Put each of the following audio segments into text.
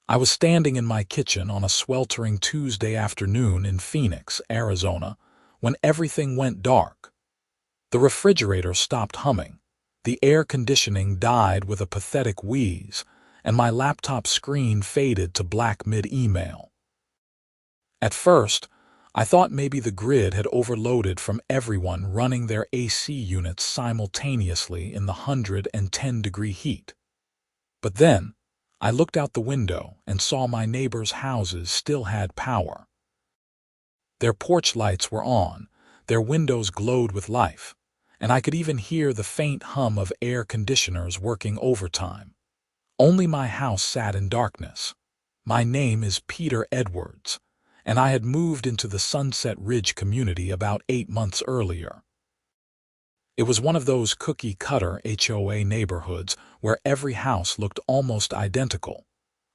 I was standing in my kitchen on a sweltering Tuesday afternoon in Phoenix, Arizona, when everything went dark. The refrigerator stopped humming, the air conditioning died with a pathetic wheeze, and my laptop screen faded to black mid-email. At first, I thought maybe the grid had overloaded from everyone running their AC units simultaneously in the 110-degree heat. But then, I looked out the window and saw my neighbors' houses still had power. Their porch lights were on, their windows glowed with life, and I could even hear the faint hum of air conditioners working overtime. Only my house sat in darkness. My name is Peter Edwards, and I had moved into the Sunset Ridge community about 8 months earlier. It was one of those cookie-cutter HOA neighborhoods where every house looked almost identical.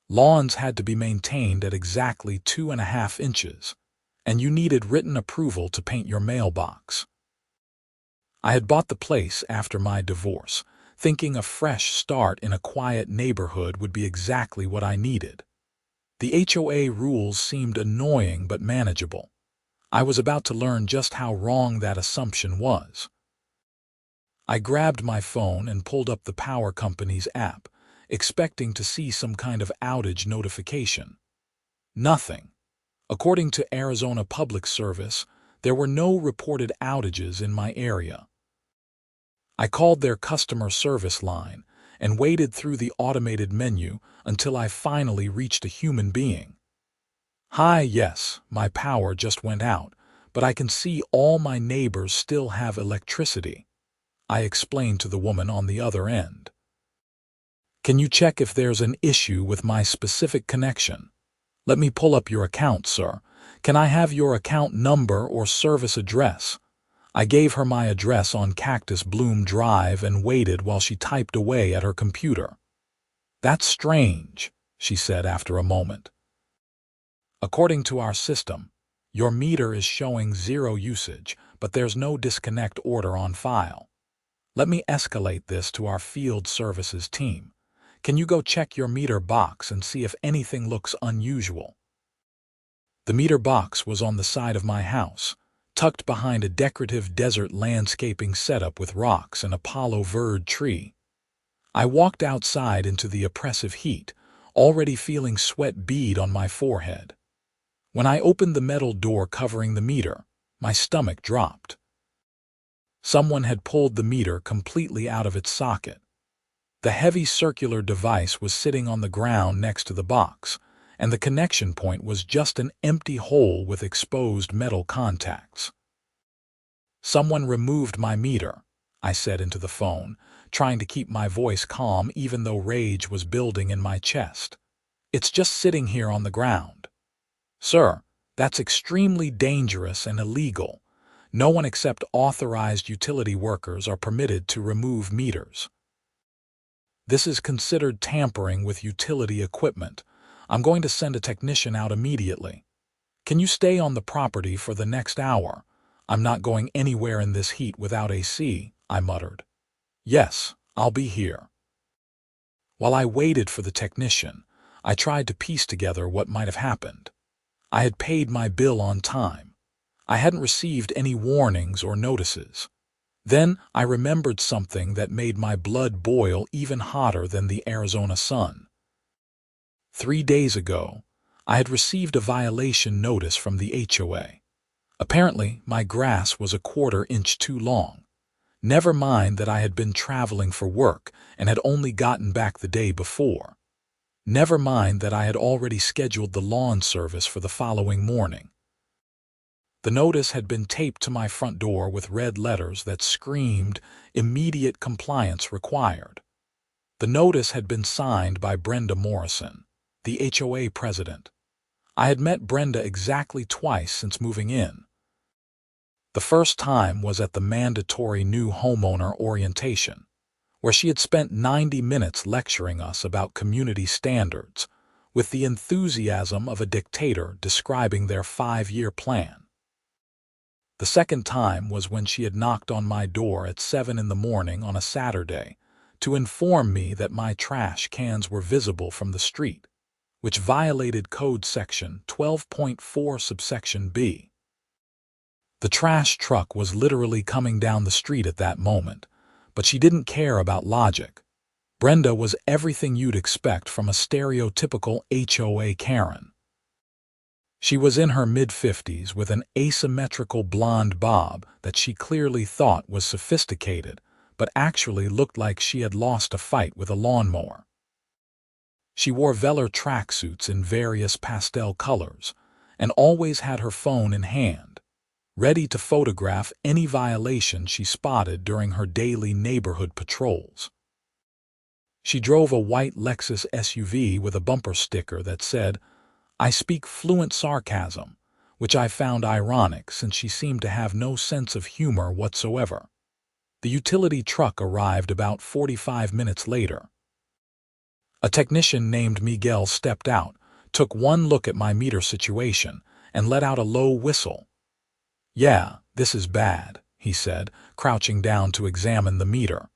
Lawns had to be maintained at exactly 2.5 inches, and you needed written approval to paint your mailbox. I had bought the place after my divorce, thinking a fresh start in a quiet neighborhood would be exactly what I needed. The HOA rules seemed annoying but manageable. I was about to learn just how wrong that assumption was. I grabbed my phone and pulled up the power company's app, expecting to see some kind of outage notification. Nothing. According to Arizona Public Service, there were no reported outages in my area. I called their customer service line and waited through the automated menu until I finally reached a human being. "Hi, yes, my power just went out, but I can see all my neighbors still have electricity," I explained to the woman on the other end. "Can you check if there's an issue with my specific connection? Let me pull up your account, sir. Can I have your account number or service address?" I gave her my address on Cactus Bloom Drive and waited while she typed away at her computer. "That's strange," she said after a moment. "According to our system, your meter is showing 0 usage, but there's no disconnect order on file. Let me escalate this to our field services team. Can you go check your meter box and see if anything looks unusual?" The meter box was on the side of my house, tucked behind a decorative desert landscaping setup with rocks and a Apollo verd tree. I walked outside into the oppressive heat, already feeling sweat bead on my forehead. When I opened the metal door covering the meter, my stomach dropped. Someone had pulled the meter completely out of its socket. The heavy circular device was sitting on the ground next to the box, and the connection point was just an empty hole with exposed metal contacts. "Someone removed my meter," I said into the phone, trying to keep my voice calm even though rage was building in my chest. "It's just sitting here on the ground." "Sir, that's extremely dangerous and illegal. No one except authorized utility workers are permitted to remove meters. This is considered tampering with utility equipment. I'm going to send a technician out immediately. Can you stay on the property for the next hour? I'm not going anywhere in this heat without AC," I muttered. "Yes, I'll be here." While I waited for the technician, I tried to piece together what might have happened. I had paid my bill on time. I hadn't received any warnings or notices. Then I remembered something that made my blood boil even hotter than the Arizona sun. 3 days ago, I had received a violation notice from the HOA. Apparently, my grass was a 1/4 inch too long. Never mind that I had been traveling for work and had only gotten back the day before. Never mind that I had already scheduled the lawn service for the following morning. The notice had been taped to my front door with red letters that screamed, "Immediate compliance required." The notice had been signed by Brenda Morrison, the HOA president. I had met Brenda exactly twice since moving in. The first time was at the mandatory new homeowner orientation, where she had spent 90 minutes lecturing us about community standards, with the enthusiasm of a dictator describing their 5-year plan. The second time was when she had knocked on my door at 7 in the morning on a Saturday to inform me that my trash cans were visible from the street, which violated Code Section 12.4 subsection B. The trash truck was literally coming down the street at that moment, but she didn't care about logic. Brenda was everything you'd expect from a stereotypical HOA Karen. She was in her mid-50s with an asymmetrical blonde bob that she clearly thought was sophisticated, but actually looked like she had lost a fight with a lawnmower. She wore velour tracksuits in various pastel colors and always had her phone in hand, ready to photograph any violation she spotted during her daily neighborhood patrols. She drove a white Lexus SUV with a bumper sticker that said, "I speak fluent sarcasm," which I found ironic since she seemed to have no sense of humor whatsoever. The utility truck arrived about 45 minutes later. A technician named Miguel stepped out, took one look at my meter situation, and let out a low whistle. "Yeah, this is bad," he said, crouching down to examine the meter.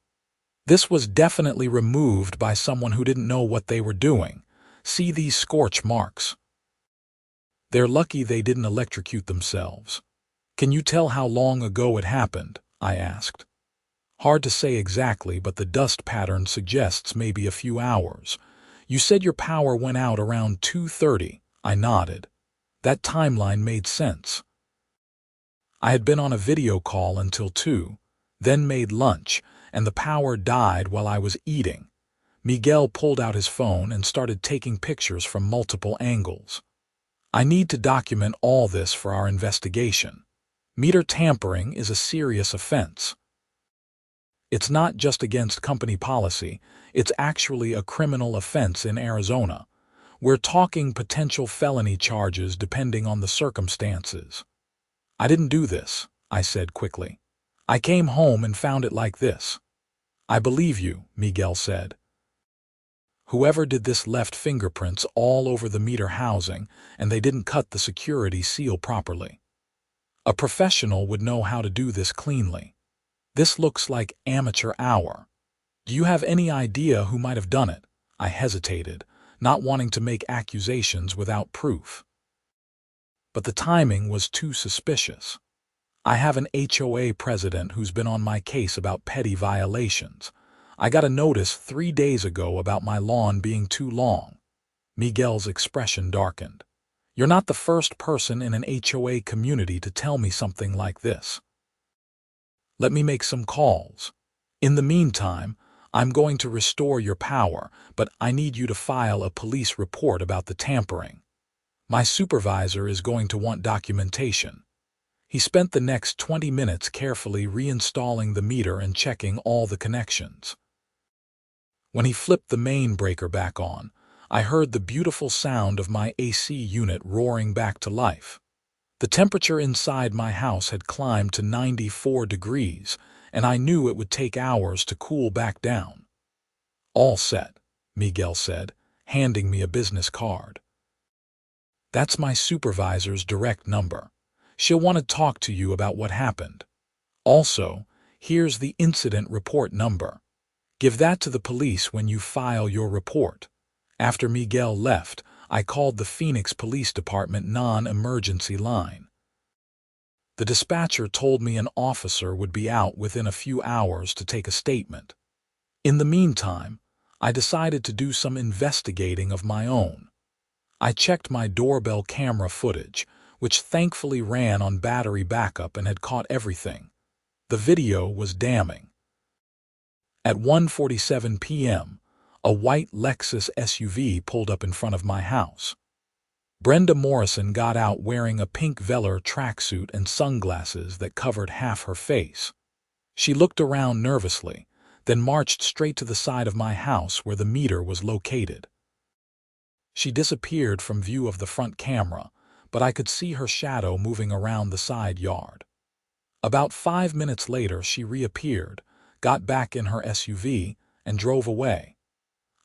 This was definitely removed by someone who didn't know what they were doing. See these scorch marks. They're lucky they didn't electrocute themselves. "Can you tell how long ago it happened?" I asked. "Hard to say exactly, but the dust pattern suggests maybe a few hours. You said your power went out around 2:30. I nodded. That timeline made sense. I had been on a video call until 2, then made lunch, and the power died while I was eating. Miguel pulled out his phone and started taking pictures from multiple angles. "I need to document all this for our investigation. Meter tampering is a serious offense. It's not just against company policy, it's actually a criminal offense in Arizona. We're talking potential felony charges depending on the circumstances." "I didn't do this," I said quickly. "I came home and found it like this." "I believe you," Miguel said. "Whoever did this left fingerprints all over the meter housing, and they didn't cut the security seal properly. A professional would know how to do this cleanly. This looks like amateur hour. Do you have any idea who might have done it?" I hesitated, not wanting to make accusations without proof. But the timing was too suspicious. I have an HOA president who's been on my case about petty violations. I got a notice 3 days ago about my lawn being too long. Miguel's expression darkened. "You're not the first person in an HOA community to tell me something like this. Let me make some calls. In the meantime, I'm going to restore your power, but I need you to file a police report about the tampering. My supervisor is going to want documentation." He spent the next 20 minutes carefully reinstalling the meter and checking all the connections. When he flipped the main breaker back on, I heard the beautiful sound of my AC unit roaring back to life. The temperature inside my house had climbed to 94 degrees, and I knew it would take hours to cool back down. "All set," Miguel said, handing me a business card. "That's my supervisor's direct number. She'll want to talk to you about what happened. Also, here's the incident report number. Give that to the police when you file your report." After Miguel left, I called the Phoenix Police Department non-emergency line. The dispatcher told me an officer would be out within a few hours to take a statement. In the meantime, I decided to do some investigating of my own. I checked my doorbell camera footage, which thankfully ran on battery backup and had caught everything. The video was damning. At 1:47 p.m., a white Lexus SUV pulled up in front of my house. Brenda Morrison got out wearing a pink velour tracksuit and sunglasses that covered half her face. She looked around nervously, then marched straight to the side of my house where the meter was located. She disappeared from view of the front camera, but I could see her shadow moving around the side yard. About 5 minutes later, she reappeared, got back in her SUV, and drove away.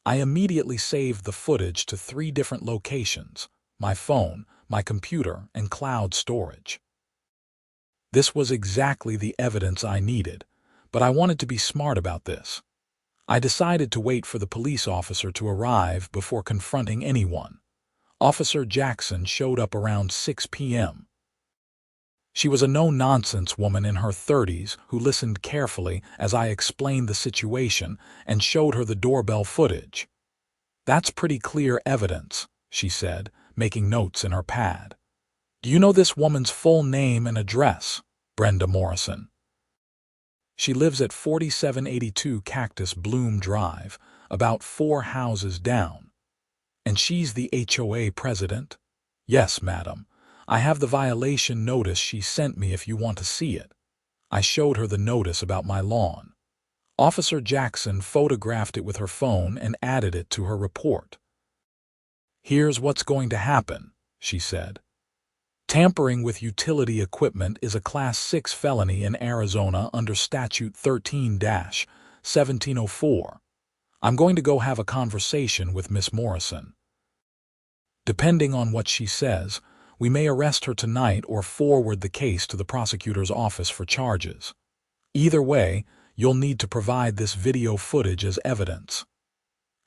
I immediately saved the footage to 3 different locations: my phone, my computer, and cloud storage. This was exactly the evidence I needed, but I wanted to be smart about this. I decided to wait for the police officer to arrive before confronting anyone. Officer Jackson showed up around 6 p.m. She was a no-nonsense woman in her 30s who listened carefully as I explained the situation and showed her the doorbell footage. "That's pretty clear evidence," she said, making notes in her pad. "Do you know this woman's full name and address?" "Brenda Morrison. She lives at 4782 Cactus Bloom Drive, about 4 houses down." "And she's the HOA president?" "Yes, madam. I have the violation notice she sent me if you want to see it." I showed her the notice about my lawn. Officer Jackson photographed it with her phone and added it to her report. "Here's what's going to happen," she said. "Tampering with utility equipment is a Class 6 felony in Arizona under Statute 13-1704. I'm going to go have a conversation with Miss Morrison. Depending on what she says, we may arrest her tonight or forward the case to the prosecutor's office for charges. Either way, you'll need to provide this video footage as evidence."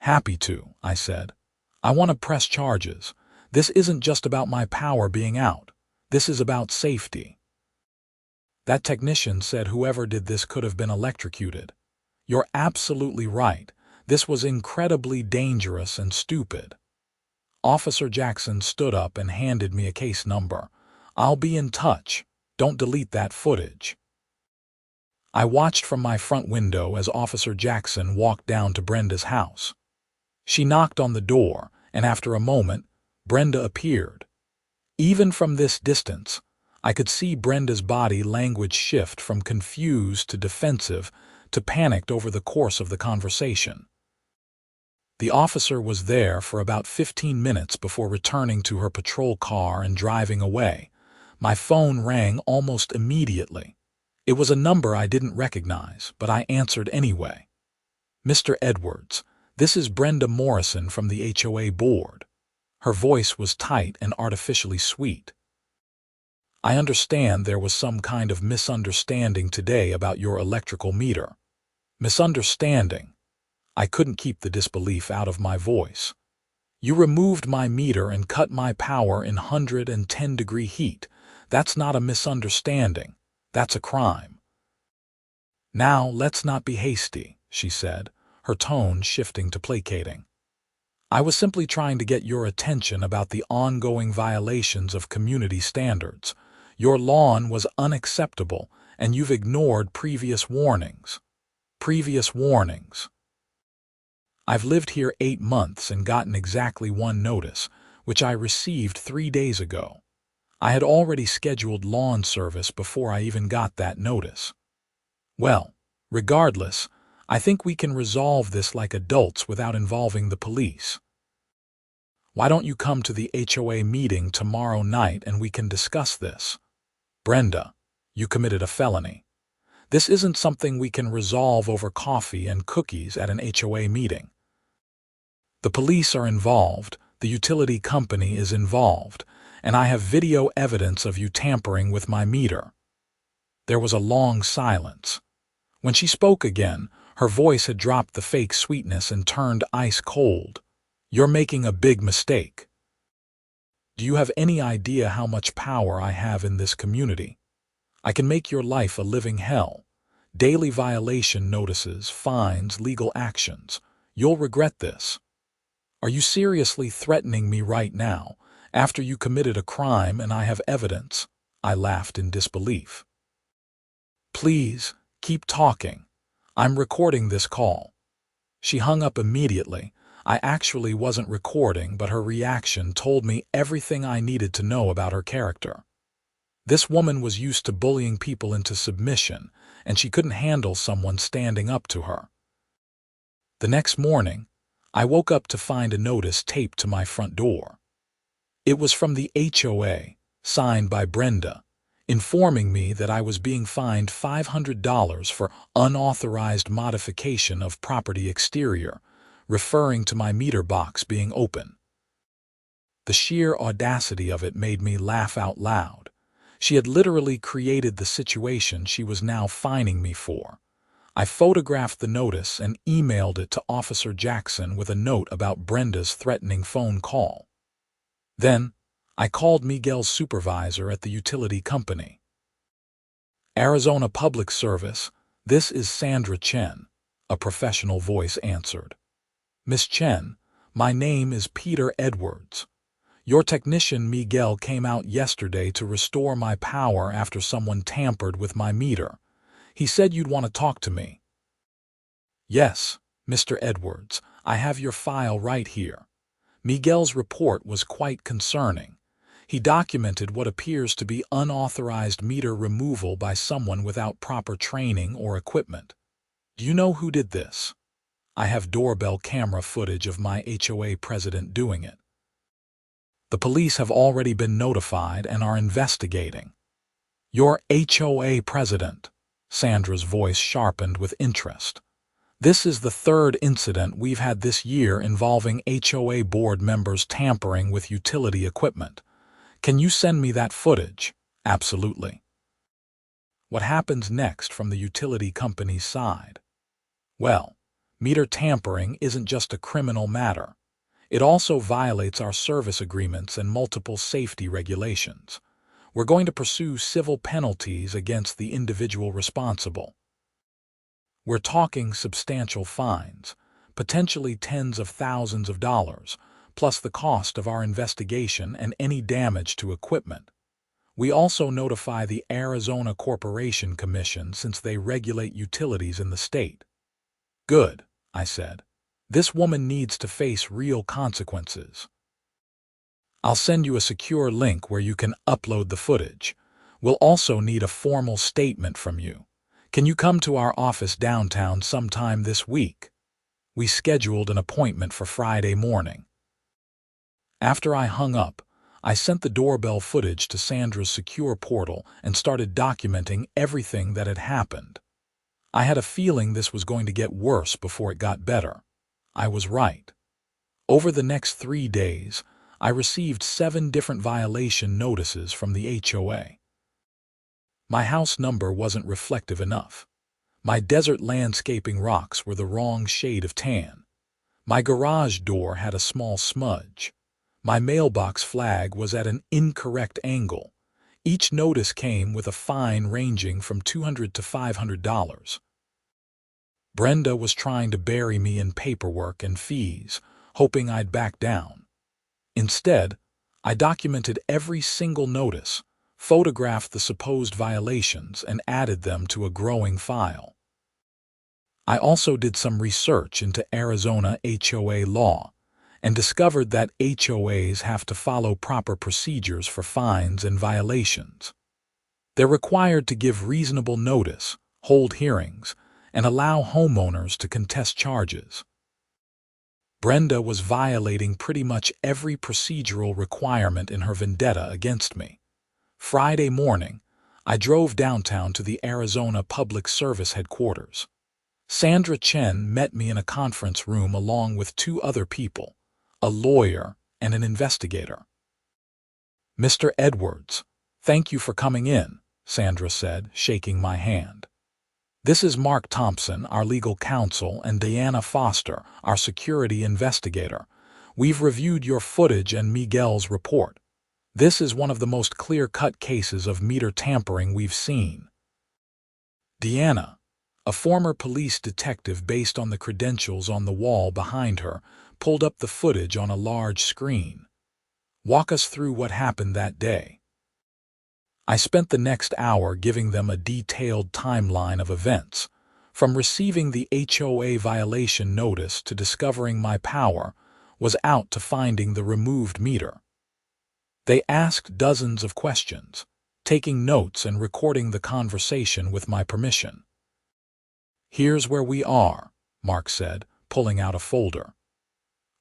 "Happy to," I said. "I want to press charges. This isn't just about my power being out. This is about safety." "That technician said whoever did this could have been electrocuted." "You're absolutely right. This was incredibly dangerous and stupid." Officer Jackson stood up and handed me a case number. "I'll be in touch. Don't delete that footage." I watched from my front window as Officer Jackson walked down to Brenda's house. She knocked on the door, and after a moment, Brenda appeared. Even from this distance, I could see Brenda's body language shift from confused to defensive to panicked over the course of the conversation. The officer was there for about 15 minutes before returning to her patrol car and driving away. My phone rang almost immediately. It was a number I didn't recognize, but I answered anyway. "Mr. Edwards, this is Brenda Morrison from the HOA board." Her voice was tight and artificially sweet. "I understand there was some kind of misunderstanding today about your electrical meter." "Misunderstanding?" I couldn't keep the disbelief out of my voice. "You removed my meter and cut my power in 110-degree heat. That's not a misunderstanding. That's a crime." "Now, let's not be hasty," she said, her tone shifting to placating. "I was simply trying to get your attention about the ongoing violations of community standards. Your lawn was unacceptable, and you've ignored previous warnings." "Previous warnings?" "I've lived here 8 months and gotten exactly one notice, which I received 3 days ago. I had already scheduled lawn service before I even got that notice." "Well, regardless, I think we can resolve this like adults without involving the police. Why don't you come to the HOA meeting tomorrow night and we can discuss this?" "Brenda, you committed a felony. This isn't something we can resolve over coffee and cookies at an HOA meeting. The police are involved, the utility company is involved, and I have video evidence of you tampering with my meter." There was a long silence. When she spoke again, her voice had dropped the fake sweetness and turned ice cold. "You're making a big mistake. Do you have any idea how much power I have in this community? I can make your life a living hell. Daily violation notices, fines, legal actions. You'll regret this. Are you seriously threatening me right now, after you committed a crime and I have evidence?" I laughed in disbelief. "Please, keep talking. I'm recording this call." She hung up immediately. I actually wasn't recording, but her reaction told me everything I needed to know about her character. This woman was used to bullying people into submission, and she couldn't handle someone standing up to her. The next morning, I woke up to find a notice taped to my front door. It was from the HOA, signed by Brenda, informing me that I was being fined $500 for unauthorized modification of property exterior, referring to my meter box being open. The sheer audacity of it made me laugh out loud. She had literally created the situation she was now fining me for. I photographed the notice and emailed it to Officer Jackson with a note about Brenda's threatening phone call. Then, I called Miguel's supervisor at the utility company. Arizona Public Service, this is Sandra Chen, a professional voice answered. Miss Chen, my name is Peter Edwards. Your technician Miguel came out yesterday to restore my power after someone tampered with my meter. He said you'd want to talk to me. Yes, Mr. Edwards, I have your file right here. Miguel's report was quite concerning. He documented what appears to be unauthorized meter removal by someone without proper training or equipment. Do you know who did this? I have doorbell camera footage of my HOA president doing it. The police have already been notified and are investigating. Your HOA president? Sandra's voice sharpened with interest. This is the third incident we've had this year involving HOA board members tampering with utility equipment. Can you send me that footage? Absolutely. What happens next from the utility company's side? Well, meter tampering isn't just a criminal matter. It also violates our service agreements and multiple safety regulations. We're going to pursue civil penalties against the individual responsible. We're talking substantial fines, potentially tens of thousands of dollars, plus the cost of our investigation and any damage to equipment. We also notify the Arizona Corporation Commission since they regulate utilities in the state. Good, I said. This woman needs to face real consequences. I'll send you a secure link where you can upload the footage. We'll also need a formal statement from you. Can you come to our office downtown sometime this week? We scheduled an appointment for Friday morning. After I hung up, I sent the doorbell footage to Sandra's secure portal and started documenting everything that had happened. I had a feeling this was going to get worse before it got better. I was right. Over the next 3 days, I received 7 different violation notices from the HOA. My house number wasn't reflective enough. My desert landscaping rocks were the wrong shade of tan. My garage door had a small smudge. My mailbox flag was at an incorrect angle. Each notice came with a fine ranging from $200 to $500. Brenda was trying to bury me in paperwork and fees, hoping I'd back down. Instead, I documented every single notice, photographed the supposed violations, and added them to a growing file. I also did some research into Arizona HOA law and discovered that HOAs have to follow proper procedures for fines and violations. They're required to give reasonable notice, hold hearings, and allow homeowners to contest charges. Brenda was violating pretty much every procedural requirement in her vendetta against me. Friday morning, I drove downtown to the Arizona Public Service headquarters. Sandra Chen met me in a conference room along with 2 other people, a lawyer and an investigator. Mr. Edwards, thank you for coming in, Sandra said, shaking my hand. This is Mark Thompson, our legal counsel, and Diana Foster, our security investigator. We've reviewed your footage and Miguel's report. This is one of the most clear-cut cases of meter tampering we've seen. Diana, a former police detective based on the credentials on the wall behind her, pulled up the footage on a large screen. Walk us through what happened that day. I spent the next hour giving them a detailed timeline of events, from receiving the HOA violation notice to discovering my power was out to finding the removed meter. They asked dozens of questions, taking notes and recording the conversation with my permission. Here's where we are, Mark said, pulling out a folder.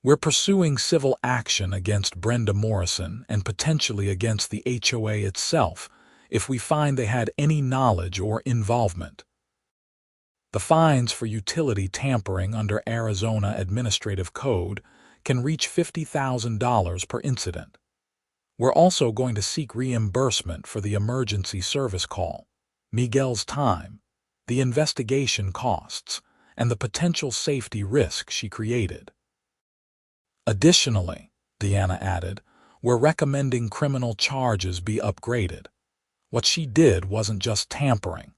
We're pursuing civil action against Brenda Morrison and potentially against the HOA itself if we find they had any knowledge or involvement. The fines for utility tampering under Arizona Administrative Code can reach $50,000 per incident. We're also going to seek reimbursement for the emergency service call, Miguel's time, the investigation costs, and the potential safety risk she created. Additionally, Diana added, We're recommending criminal charges be upgraded. What she did wasn't just tampering.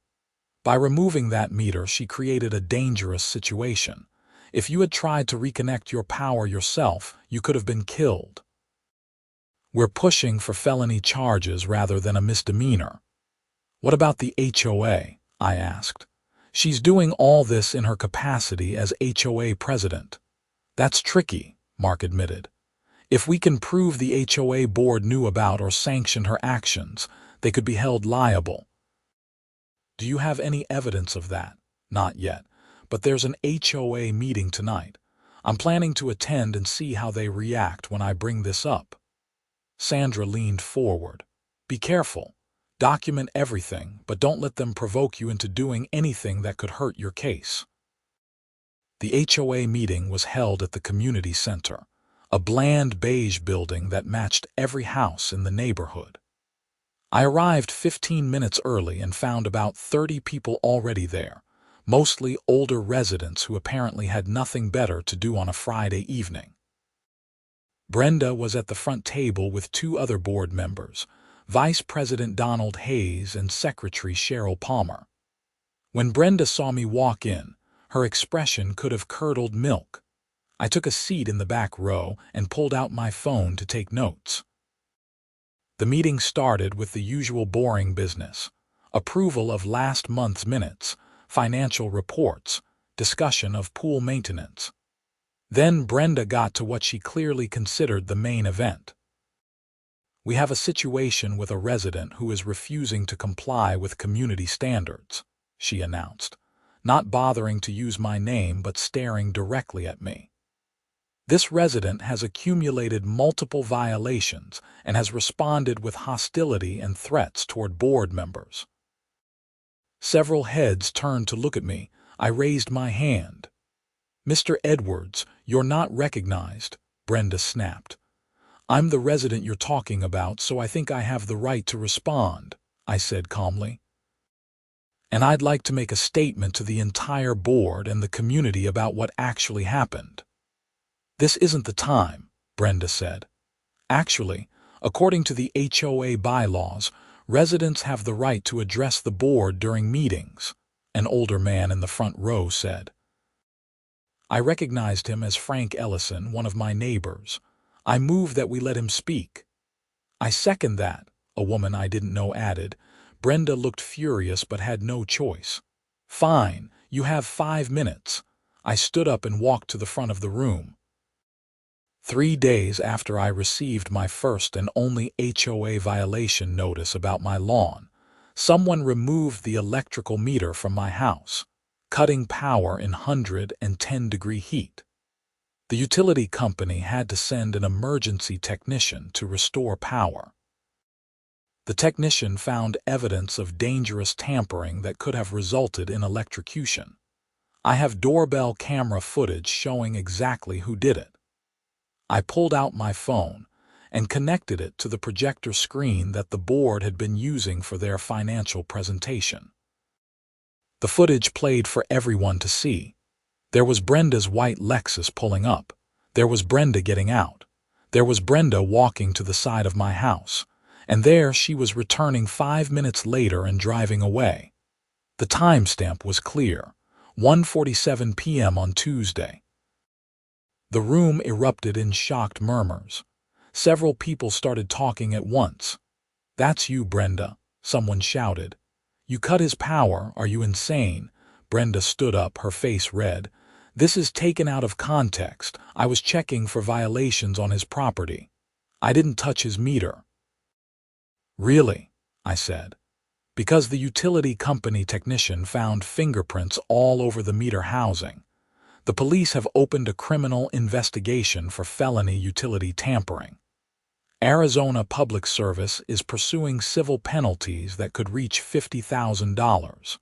By removing that meter, she created a dangerous situation. If you had tried to reconnect your power yourself, you could have been killed. We're pushing for felony charges rather than a misdemeanor. What about the HOA? I asked. She's doing all this in her capacity as HOA president. That's tricky, Mark admitted. If we can prove the HOA board knew about or sanctioned her actions, they could be held liable. Do you have any evidence of that? Not yet, but there's an HOA meeting tonight. I'm planning to attend and see how they react when I bring this up. Sandra leaned forward. Be careful. Document everything, but don't let them provoke you into doing anything that could hurt your case. The HOA meeting was held at the community center, a bland beige building that matched every house in the neighborhood. I arrived 15 minutes early and found about 30 people already there, mostly older residents who apparently had nothing better to do on a Friday evening. Brenda was at the front table with two other board members, Vice President Donald Hayes and Secretary Cheryl Palmer. When Brenda saw me walk in, her expression could have curdled milk. I took a seat in the back row and pulled out my phone to take notes. The meeting started with the usual boring business: approval of last month's minutes, financial reports, discussion of pool maintenance. Then Brenda got to what she clearly considered the main event. We have a situation with a resident who is refusing to comply with community standards, she announced, not bothering to use my name but staring directly at me. This resident has accumulated multiple violations and has responded with hostility and threats toward board members. Several heads turned to look at me. I raised my hand. Mr. Edwards, you're not recognized, Brenda snapped. I'm the resident you're talking about, so I think I have the right to respond, I said calmly. And I'd like to make a statement to the entire board and the community about what actually happened. This isn't the time, Brenda said. Actually, according to the HOA bylaws, residents have the right to address the board during meetings, an older man in the front row said. I recognized him as Frank Ellison, one of my neighbors. I move that we let him speak. I second that, a woman I didn't know added. Brenda looked furious but had no choice. Fine, you have 5 minutes. I stood up and walked to the front of the room. 3 days after I received my first and only HOA violation notice about my lawn, someone removed the electrical meter from my house, cutting power in 110-degree heat. The utility company had to send an emergency technician to restore power. The technician found evidence of dangerous tampering that could have resulted in electrocution. I have doorbell camera footage showing exactly who did it. I pulled out my phone and connected it to the projector screen that the board had been using for their financial presentation. The footage played for everyone to see. There was Brenda's white Lexus pulling up. There was Brenda getting out. There was Brenda walking to the side of my house. And there she was returning 5 minutes later and driving away. The timestamp was clear: 1:47 p.m. on Tuesday. The room erupted in shocked murmurs. Several people started talking at once. That's you, Brenda, someone shouted. You cut his power, are you insane? Brenda stood up, her face red. This is taken out of context. I was checking for violations on his property. I didn't touch his meter. Really? I said. Because the utility company technician found fingerprints all over the meter housing. The police have opened a criminal investigation for felony utility tampering. Arizona Public Service is pursuing civil penalties that could reach $50,000.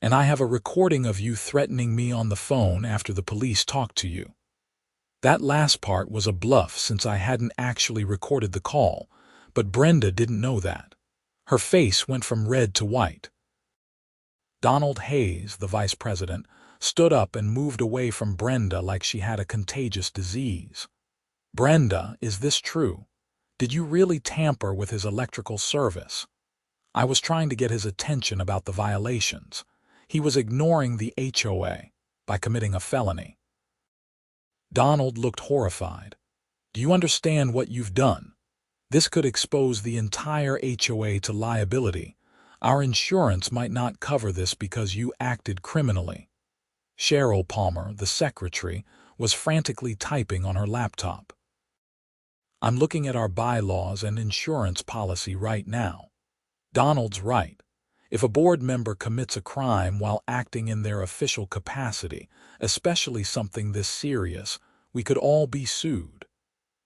And I have a recording of you threatening me on the phone after the police talked to you. That last part was a bluff since I hadn't actually recorded the call, but Brenda didn't know that. Her face went from red to white. Donald Hayes, the vice president, stood up and moved away from Brenda like she had a contagious disease. "Brenda, is this true? Did you really tamper with his electrical service?" I was trying to get his attention about the violations. He was ignoring the HOA by committing a felony. Donald looked horrified. "Do you understand what you've done? This could expose the entire HOA to liability. Our insurance might not cover this because you acted criminally." Cheryl Palmer, the secretary, was frantically typing on her laptop. "I'm looking at our bylaws and insurance policy right now. Donald's right. If a board member commits a crime while acting in their official capacity, especially something this serious, we could all be sued."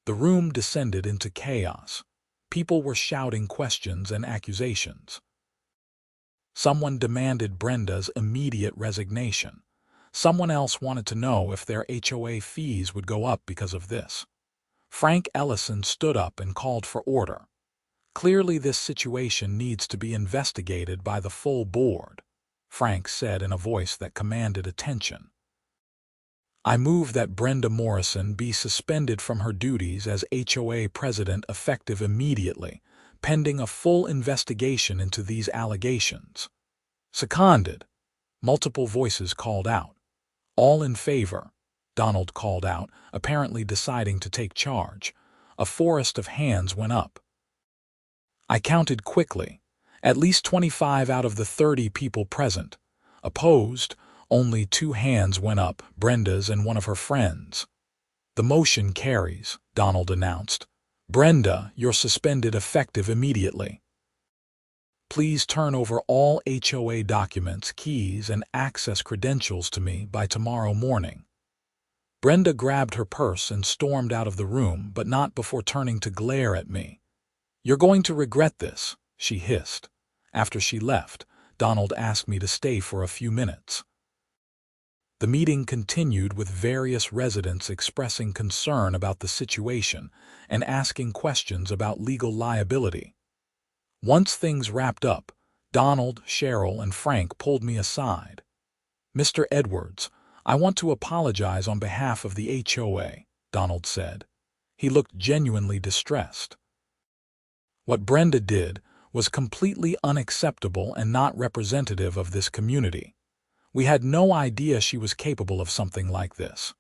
The room descended into chaos. People were shouting questions and accusations. Someone demanded Brenda's immediate resignation. Someone else wanted to know if their HOA fees would go up because of this. Frank Ellison stood up and called for order. "Clearly this situation needs to be investigated by the full board," Frank said in a voice that commanded attention. "I move that Brenda Morrison be suspended from her duties as HOA president effective immediately, pending a full investigation into these allegations." "Seconded," multiple voices called out. "All in favor," Donald called out, apparently deciding to take charge. A forest of hands went up. I counted quickly. At least 25 out of the 30 people present. Opposed, only 2 hands went up, Brenda's and one of her friends. "The motion carries," Donald announced. "Brenda, you're suspended effective immediately. Please turn over all HOA documents, keys, and access credentials to me by tomorrow morning." Brenda grabbed her purse and stormed out of the room, but not before turning to glare at me. "You're going to regret this," she hissed. After she left, Donald asked me to stay for a few minutes. The meeting continued with various residents expressing concern about the situation and asking questions about legal liability. Once things wrapped up, Donald, Cheryl, and Frank pulled me aside. "Mr. Edwards, I want to apologize on behalf of the HOA," Donald said. He looked genuinely distressed. "What Brenda did was completely unacceptable and not representative of this community. We had no idea she was capable of something like this."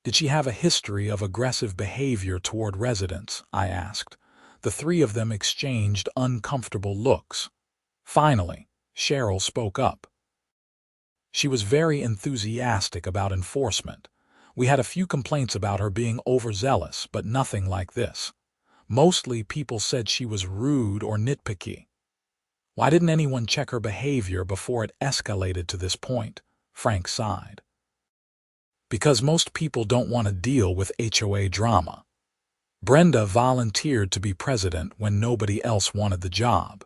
"Did she have a history of aggressive behavior toward residents?" I asked. The 3 of them exchanged uncomfortable looks. Finally, Cheryl spoke up. "She was very enthusiastic about enforcement. We had a few complaints about her being overzealous, but nothing like this. Mostly people said she was rude or nitpicky." "Why didn't anyone check her behavior before it escalated to this point?" Frank sighed. "Because most people don't want to deal with HOA drama. Brenda volunteered to be president when nobody else wanted the job.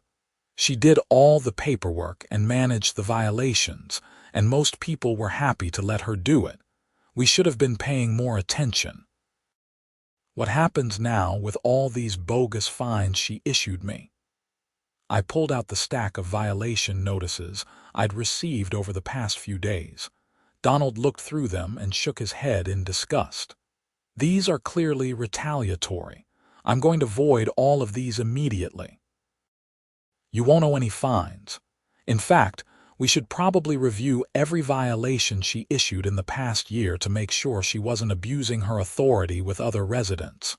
She did all the paperwork and managed the violations, and most people were happy to let her do it. We should have been paying more attention." "What happens now with all these bogus fines she issued me?" I pulled out the stack of violation notices I'd received over the past few days. Donald looked through them and shook his head in disgust. "These are clearly retaliatory. I'm going to void all of these immediately." "You won't owe any fines. In fact, we should probably review every violation she issued in the past year to make sure she wasn't abusing her authority with other residents."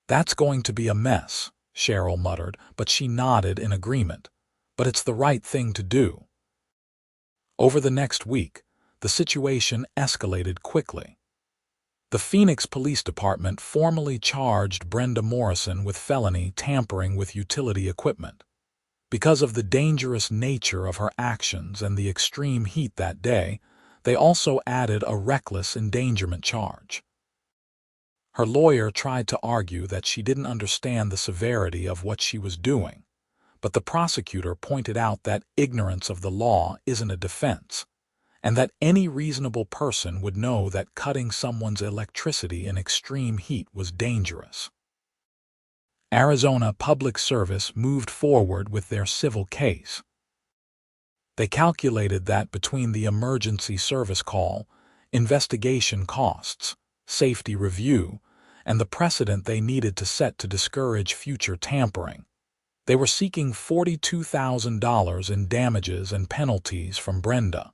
"That's going to be a mess," Cheryl muttered, but she nodded in agreement. "But it's the right thing to do." Over the next week, the situation escalated quickly. The Phoenix Police Department formally charged Brenda Morrison with felony tampering with utility equipment. Because of the dangerous nature of her actions and the extreme heat that day, they also added a reckless endangerment charge. Her lawyer tried to argue that she didn't understand the severity of what she was doing, but the prosecutor pointed out that ignorance of the law isn't a defense, and that any reasonable person would know that cutting someone's electricity in extreme heat was dangerous. Arizona Public Service moved forward with their civil case. They calculated that between the emergency service call, investigation costs, safety review, and the precedent they needed to set to discourage future tampering. They were seeking $42,000 in damages and penalties from Brenda.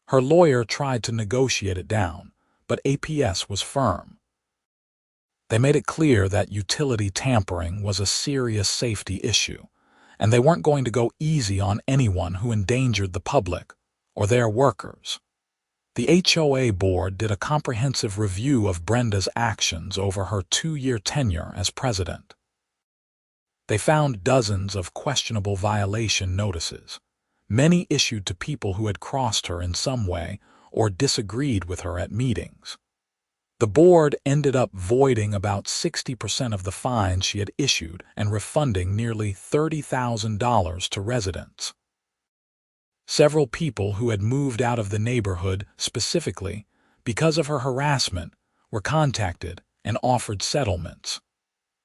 Her lawyer tried to negotiate it down, but APS was firm. They made it clear that utility tampering was a serious safety issue, and they weren't going to go easy on anyone who endangered the public or their workers. The HOA board did a comprehensive review of Brenda's actions over her 2-year tenure as president. They found dozens of questionable violation notices, many issued to people who had crossed her in some way or disagreed with her at meetings. The board ended up voiding about 60% of the fines she had issued and refunding nearly $30,000 to residents. Several people who had moved out of the neighborhood specifically because of her harassment were contacted and offered settlements.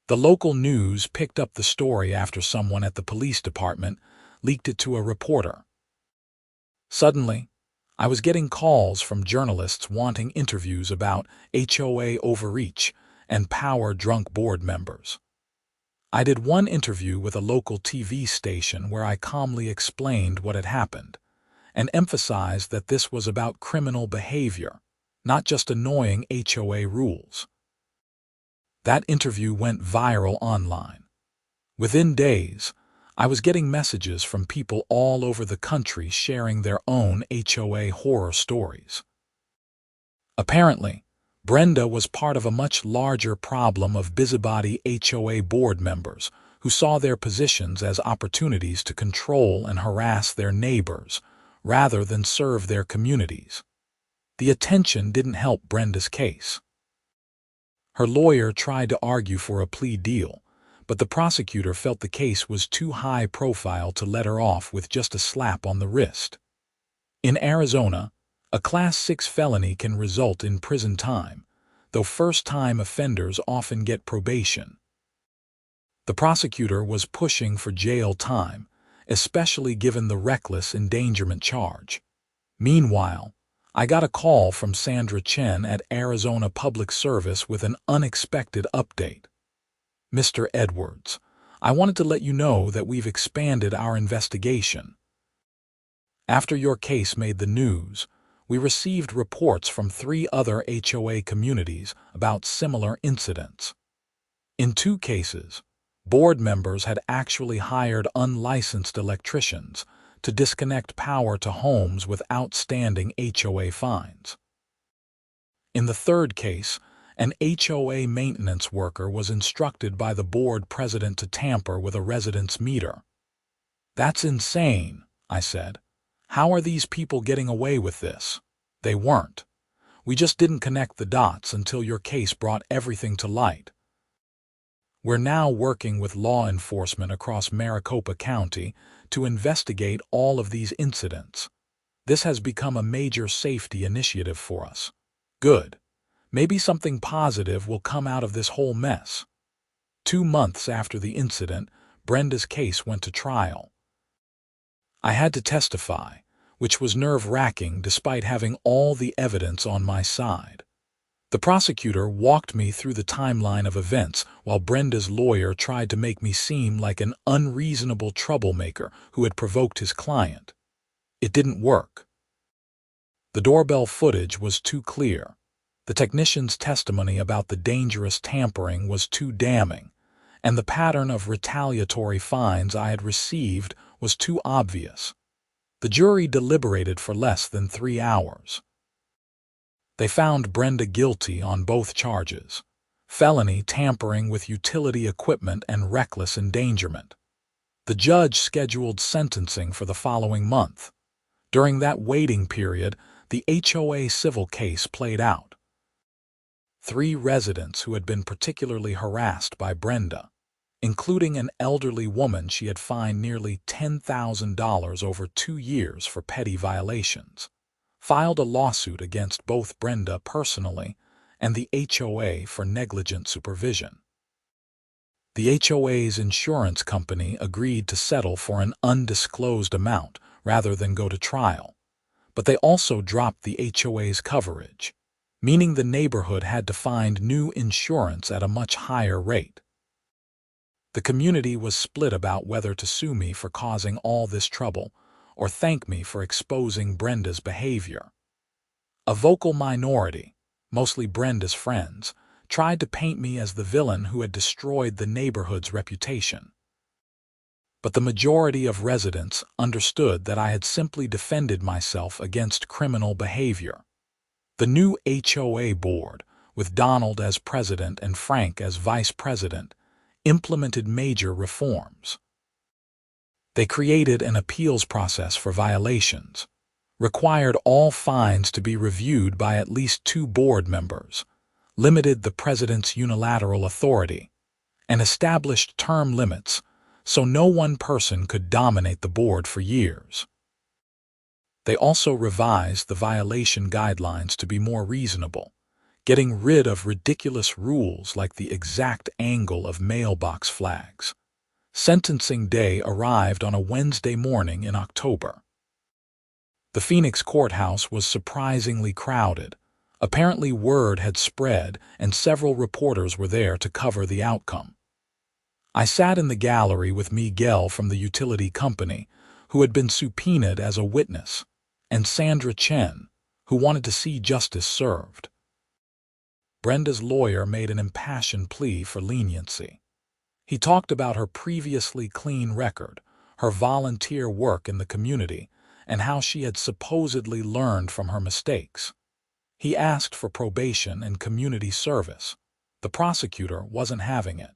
The local news picked up the story after someone at the police department leaked it to a reporter. Suddenly, I was getting calls from journalists wanting interviews about HOA overreach and power-drunk board members. I did one interview with a local TV station where I calmly explained what had happened and emphasized that this was about criminal behavior, not just annoying HOA rules. That interview went viral online. Within days, I was getting messages from people all over the country sharing their own HOA horror stories. Apparently, Brenda was part of a much larger problem of busybody HOA board members who saw their positions as opportunities to control and harass their neighbors rather than serve their communities. The attention didn't help Brenda's case. Her lawyer tried to argue for a plea deal, but the prosecutor felt the case was too high profile to let her off with just a slap on the wrist. In Arizona, a Class 6 felony can result in prison time, though first-time offenders often get probation. The prosecutor was pushing for jail time, especially given the reckless endangerment charge. Meanwhile, I got a call from Sandra Chen at Arizona Public Service with an unexpected update. Mr. Edwards, I wanted to let you know that we've expanded our investigation. After your case made the news, we received reports from 3 other HOA communities about similar incidents. In 2 cases, board members had actually hired unlicensed electricians to disconnect power to homes with outstanding HOA fines. In the 3rd case, an HOA maintenance worker was instructed by the board president to tamper with a resident's meter. That's insane, I said. How are these people getting away with this? They weren't. We just didn't connect the dots until your case brought everything to light. We're now working with law enforcement across Maricopa County to investigate all of these incidents. This has become a major safety initiative for us. Good. Maybe something positive will come out of this whole mess. 2 months after the incident, Brenda's case went to trial. I had to testify, which was nerve-wracking despite having all the evidence on my side. The prosecutor walked me through the timeline of events while Brenda's lawyer tried to make me seem like an unreasonable troublemaker who had provoked his client. It didn't work. The doorbell footage was too clear. The technician's testimony about the dangerous tampering was too damning, and the pattern of retaliatory fines I had received was too obvious. The jury deliberated for less than 3 hours. They found Brenda guilty on both charges: felony tampering with utility equipment and reckless endangerment. The judge scheduled sentencing for the following month. During that waiting period, the HOA civil case played out. 3 residents who had been particularly harassed by Brenda, including an elderly woman she had fined nearly $10,000 over 2 years for petty violations, filed a lawsuit against both Brenda personally and the HOA for negligent supervision. The HOA's insurance company agreed to settle for an undisclosed amount rather than go to trial, but they also dropped the HOA's coverage. meaning the neighborhood had to find new insurance at a much higher rate. The community was split about whether to sue me for causing all this trouble or thank me for exposing Brenda's behavior. A vocal minority, mostly Brenda's friends, tried to paint me as the villain who had destroyed the neighborhood's reputation. But the majority of residents understood that I had simply defended myself against criminal behavior. The new HOA board, with Donald as president and Frank as vice president, implemented major reforms. They created an appeals process for violations, required all fines to be reviewed by at least 2 board members, limited the president's unilateral authority, and established term limits so no one person could dominate the board for years. They also revised the violation guidelines to be more reasonable, getting rid of ridiculous rules like the exact angle of mailbox flags. Sentencing day arrived on a Wednesday morning in October. The Phoenix courthouse was surprisingly crowded. Apparently word had spread and several reporters were there to cover the outcome. I sat in the gallery with Miguel from the utility company, who had been subpoenaed as a witness, and Sandra Chen, who wanted to see justice served. Brenda's lawyer made an impassioned plea for leniency. He talked about her previously clean record, her volunteer work in the community, and how she had supposedly learned from her mistakes. He asked for probation and community service. The prosecutor wasn't having it.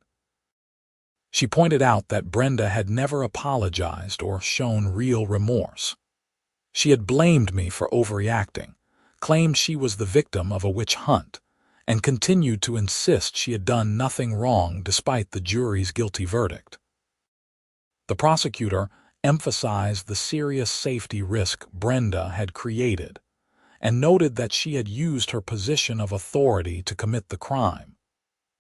She pointed out that Brenda had never apologized or shown real remorse. She had blamed me for overreacting, claimed she was the victim of a witch hunt, and continued to insist she had done nothing wrong despite the jury's guilty verdict. The prosecutor emphasized the serious safety risk Brenda had created and noted that she had used her position of authority to commit the crime.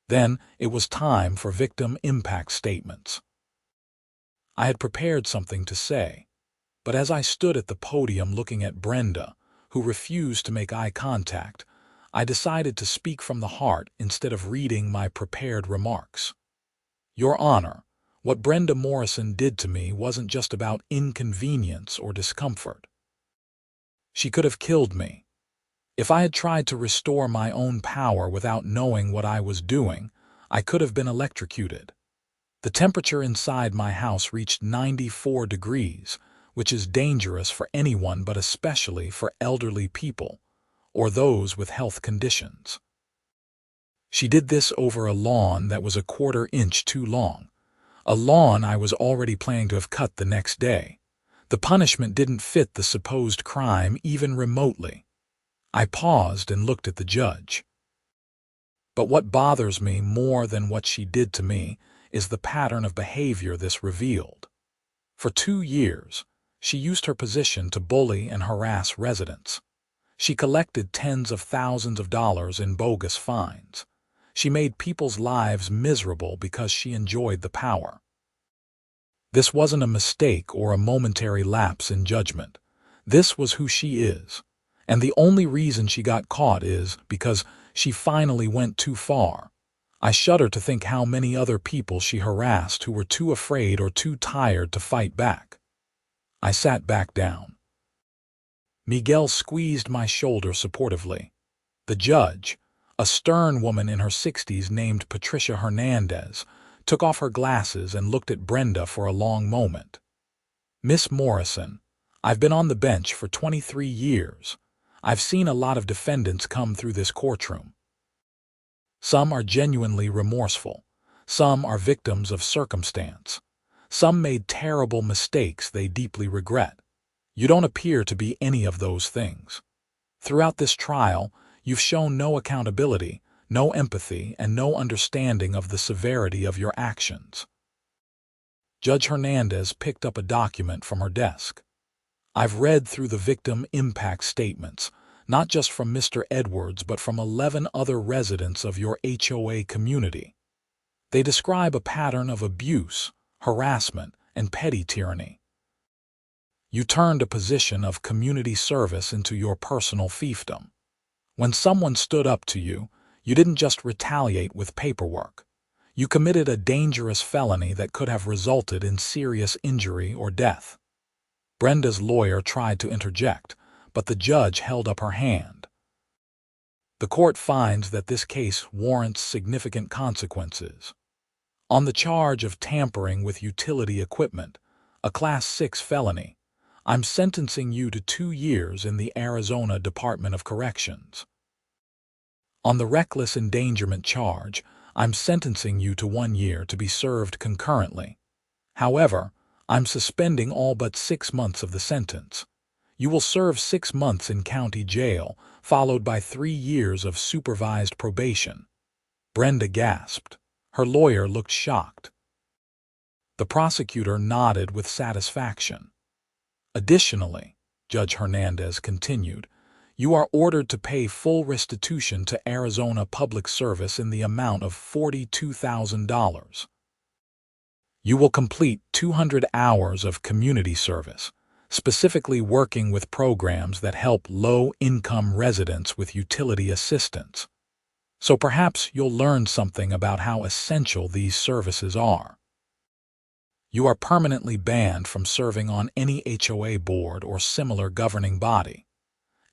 Then it was time for victim impact statements. I had prepared something to say, but as I stood at the podium looking at Brenda, who refused to make eye contact, I decided to speak from the heart instead of reading my prepared remarks. Your Honor, what Brenda Morrison did to me wasn't just about inconvenience or discomfort. She could have killed me. If I had tried to restore my own power without knowing what I was doing, I could have been electrocuted. The temperature inside my house reached 94 degrees, which is dangerous for anyone but especially for elderly people or those with health conditions. She did this over a lawn that was a 1/4 inch too long, a lawn I was already planning to have cut the next day. The punishment didn't fit the supposed crime even remotely. I paused and looked at the judge. But what bothers me more than what she did to me is the pattern of behavior this revealed. For 2 years, she used her position to bully and harass residents. She collected tens of thousands of dollars in bogus fines. She made people's lives miserable because she enjoyed the power. This wasn't a mistake or a momentary lapse in judgment. This was who she is. And the only reason she got caught is because she finally went too far. I shudder to think how many other people she harassed who were too afraid or too tired to fight back. I sat back down. Miguel squeezed my shoulder supportively. The judge, a stern woman in her 60s named Patricia Hernandez, took off her glasses and looked at Brenda for a long moment. Miss Morrison, I've been on the bench for 23 years. I've seen a lot of defendants come through this courtroom. Some are genuinely remorseful. Some are victims of circumstance. Some made terrible mistakes they deeply regret. You don't appear to be any of those things. Throughout this trial, you've shown no accountability, no empathy, and no understanding of the severity of your actions. Judge Hernandez picked up a document from her desk. I've read through the victim impact statements, not just from Mr. Edwards, but from 11 other residents of your HOA community. They describe a pattern of abuse, harassment, and petty tyranny. You turned a position of community service into your personal fiefdom. When someone stood up to you, you didn't just retaliate with paperwork. You committed a dangerous felony that could have resulted in serious injury or death. Brenda's lawyer tried to interject, but the judge held up her hand. The court finds that this case warrants significant consequences. On the charge of tampering with utility equipment, a Class 6 felony, I'm sentencing you to 2 years in the Arizona Department of Corrections. On the reckless endangerment charge, I'm sentencing you to 1 year to be served concurrently. However, I'm suspending all but 6 months of the sentence. You will serve 6 months in county jail, followed by 3 years of supervised probation. Brenda gasped. Her lawyer looked shocked. The prosecutor nodded with satisfaction. Additionally, Judge Hernandez continued, you are ordered to pay full restitution to Arizona Public Service in the amount of $42,000. You will complete 200 hours of community service, specifically working with programs that help low-income residents with utility assistance. So perhaps you'll learn something about how essential these services are. You are permanently banned from serving on any HOA board or similar governing body,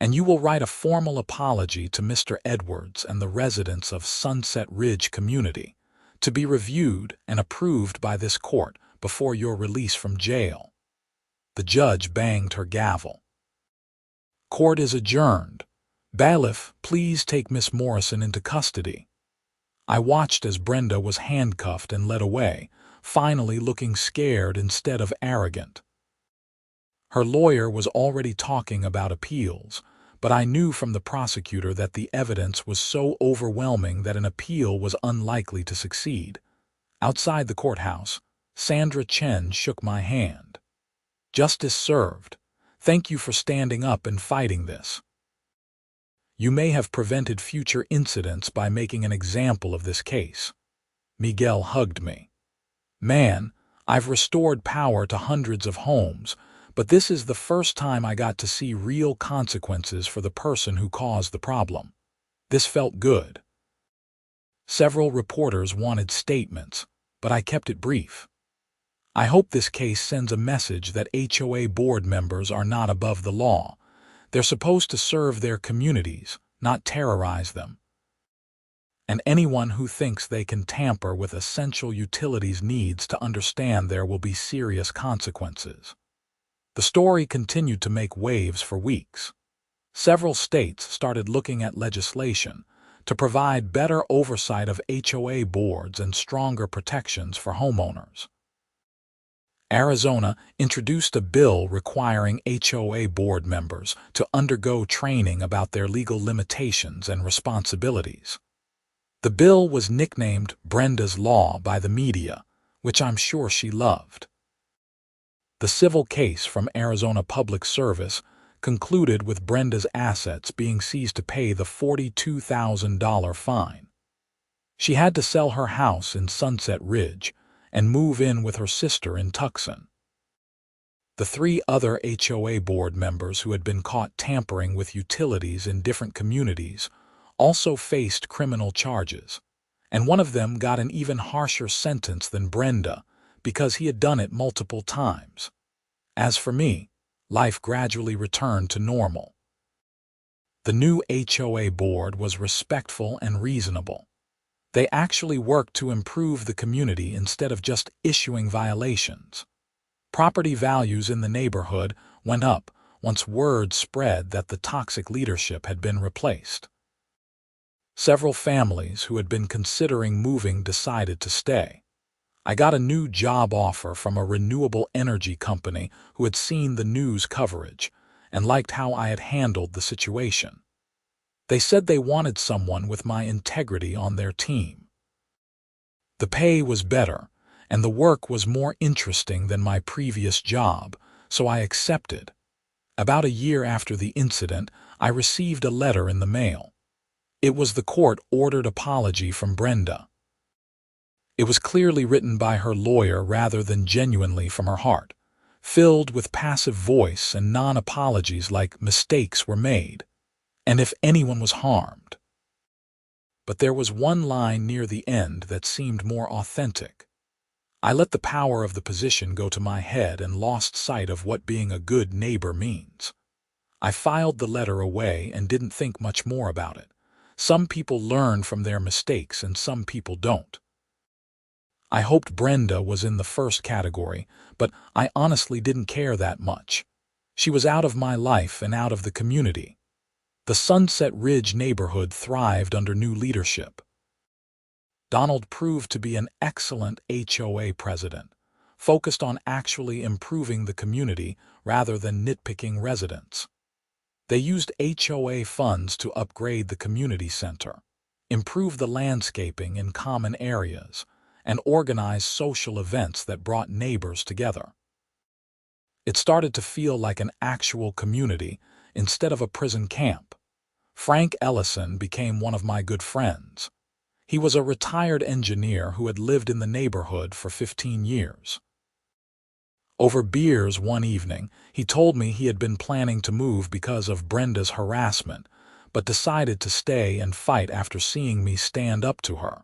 and you will write a formal apology to Mr. Edwards and the residents of Sunset Ridge community to be reviewed and approved by this court before your release from jail. The judge banged her gavel. Court is adjourned. Bailiff, please take Miss Morrison into custody. I watched as Brenda was handcuffed and led away, finally looking scared instead of arrogant. Her lawyer was already talking about appeals, but I knew from the prosecutor that the evidence was so overwhelming that an appeal was unlikely to succeed. Outside the courthouse, Sandra Chen shook my hand. Justice served. Thank you for standing up and fighting this. You may have prevented future incidents by making an example of this case. Miguel hugged me. Man, I've restored power to hundreds of homes, but this is the first time I got to see real consequences for the person who caused the problem. This felt good. Several reporters wanted statements, but I kept it brief. I hope this case sends a message that HOA board members are not above the law. They're supposed to serve their communities, not terrorize them. And anyone who thinks they can tamper with essential utilities needs to understand there will be serious consequences. The story continued to make waves for weeks. Several states started looking at legislation to provide better oversight of HOA boards and stronger protections for homeowners. Arizona introduced a bill requiring HOA board members to undergo training about their legal limitations and responsibilities. The bill was nicknamed Brenda's Law by the media, which I'm sure she loved. The civil case from Arizona Public Service concluded with Brenda's assets being seized to pay the $42,000 fine. She had to sell her house in Sunset Ridge and move in with her sister in Tucson. The 3 other HOA board members who had been caught tampering with utilities in different communities also faced criminal charges, and one of them got an even harsher sentence than Brenda because he had done it multiple times. As for me, life gradually returned to normal. The new HOA board was respectful and reasonable. They actually worked to improve the community instead of just issuing violations. Property values in the neighborhood went up once word spread that the toxic leadership had been replaced. Several families who had been considering moving decided to stay. I got a new job offer from a renewable energy company who had seen the news coverage and liked how I had handled the situation. They said they wanted someone with my integrity on their team. The pay was better, and the work was more interesting than my previous job, so I accepted. About a year after the incident, I received a letter in the mail. It was the court-ordered apology from Brenda. It was clearly written by her lawyer rather than genuinely from her heart, filled with passive voice and non-apologies like mistakes were made. and if anyone was harmed. But there was one line near the end that seemed more authentic. I let the power of the position go to my head and lost sight of what being a good neighbor means. I filed the letter away and didn't think much more about it. Some people learn from their mistakes and some people don't. I hoped Brenda was in the first category, but I honestly didn't care that much. She was out of my life and out of the community. The Sunset Ridge neighborhood thrived under new leadership. Donald proved to be an excellent HOA president, focused on actually improving the community rather than nitpicking residents. They used HOA funds to upgrade the community center, improve the landscaping in common areas, and organize social events that brought neighbors together. It started to feel like an actual community instead of a prison camp. Frank Ellison became one of my good friends. He was a retired engineer who had lived in the neighborhood for 15 years. Over beers one evening, he told me he had been planning to move because of Brenda's harassment, but decided to stay and fight after seeing me stand up to her.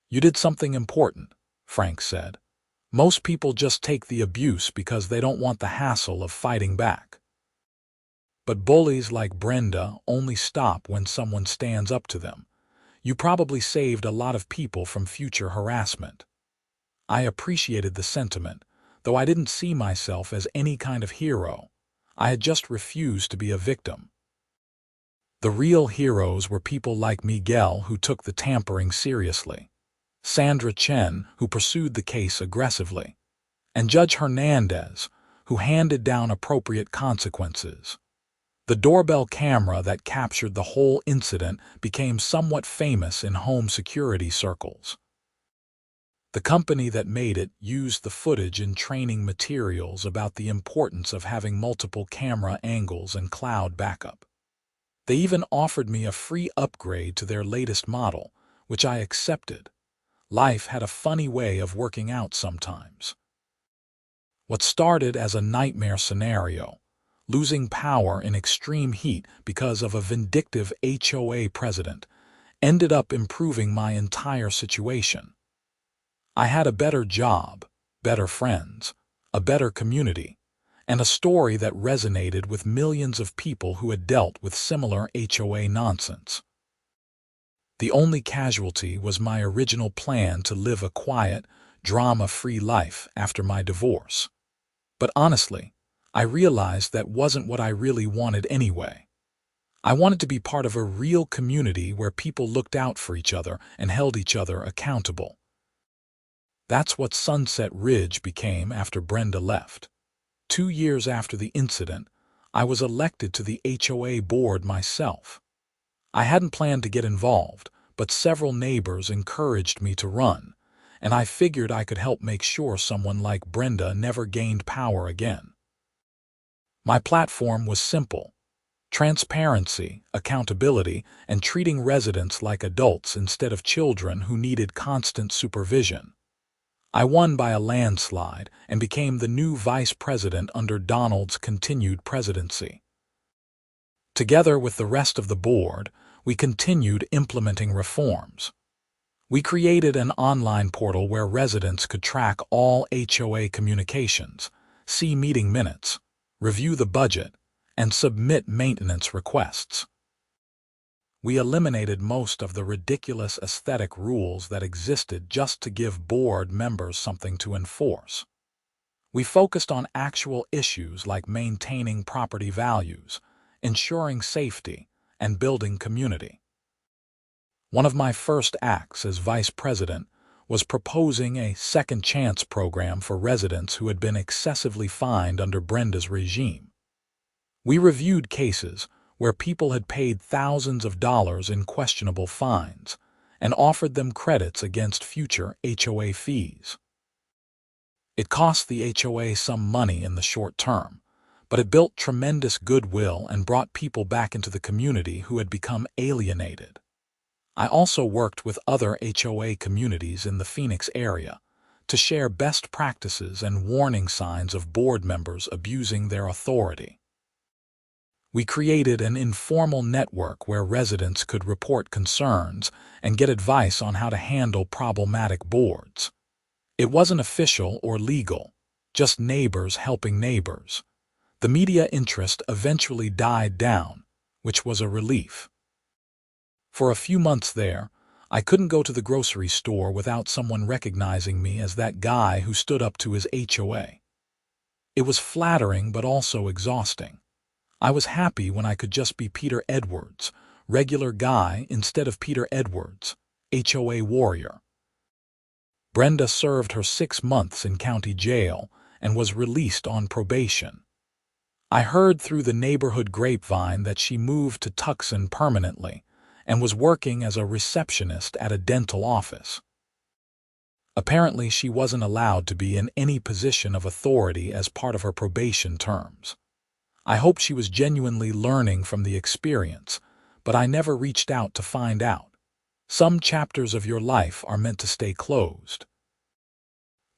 "You did something important," Frank said. "Most people just take the abuse because they don't want the hassle of fighting back. But bullies like Brenda only stop when someone stands up to them. You probably saved a lot of people from future harassment." I appreciated the sentiment, though I didn't see myself as any kind of hero. I had just refused to be a victim. The real heroes were people like Miguel, who took the tampering seriously, Sandra Chen, who pursued the case aggressively, and Judge Hernandez, who handed down appropriate consequences. The doorbell camera that captured the whole incident became somewhat famous in home security circles. The company that made it used the footage in training materials about the importance of having multiple camera angles and cloud backup. They even offered me a free upgrade to their latest model, which I accepted. Life had a funny way of working out sometimes. What started as a nightmare scenario, losing power in extreme heat because of a vindictive HOA president, ended up improving my entire situation. I had a better job, better friends, a better community, and a story that resonated with millions of people who had dealt with similar HOA nonsense. The only casualty was my original plan to live a quiet, drama-free life after my divorce. But honestly, I realized that wasn't what I really wanted anyway. I wanted to be part of a real community where people looked out for each other and held each other accountable. That's what Sunset Ridge became after Brenda left. 2 years after the incident, I was elected to the HOA board myself. I hadn't planned to get involved, but several neighbors encouraged me to run, and I figured I could help make sure someone like Brenda never gained power again. My platform was simple: transparency, accountability, and treating residents like adults instead of children who needed constant supervision. I won by a landslide and became the new vice president under Donald's continued presidency. Together with the rest of the board, we continued implementing reforms. We created an online portal where residents could track all HOA communications, see meeting minutes, review the budget, and submit maintenance requests. We eliminated most of the ridiculous aesthetic rules that existed just to give board members something to enforce. We focused on actual issues like maintaining property values, ensuring safety, and building community. One of my first acts as vice president was proposing a second chance program for residents who had been excessively fined under Brenda's regime. We reviewed cases where people had paid thousands of dollars in questionable fines and offered them credits against future HOA fees. It cost the HOA some money in the short term, but it built tremendous goodwill and brought people back into the community who had become alienated. I also worked with other HOA communities in the Phoenix area to share best practices and warning signs of board members abusing their authority. We created an informal network where residents could report concerns and get advice on how to handle problematic boards. It wasn't official or legal, just neighbors helping neighbors. The media interest eventually died down, which was a relief. For a few months there, I couldn't go to the grocery store without someone recognizing me as that guy who stood up to his HOA. It was flattering but also exhausting. I was happy when I could just be Peter Edwards, regular guy, instead of Peter Edwards, HOA warrior. Brenda served her 6 months in county jail and was released on probation. I heard through the neighborhood grapevine that she moved to Tucson permanently and was working as a receptionist at a dental office. Apparently, she wasn't allowed to be in any position of authority as part of her probation terms. I hope she was genuinely learning from the experience, but I never reached out to find out. Some chapters of your life are meant to stay closed.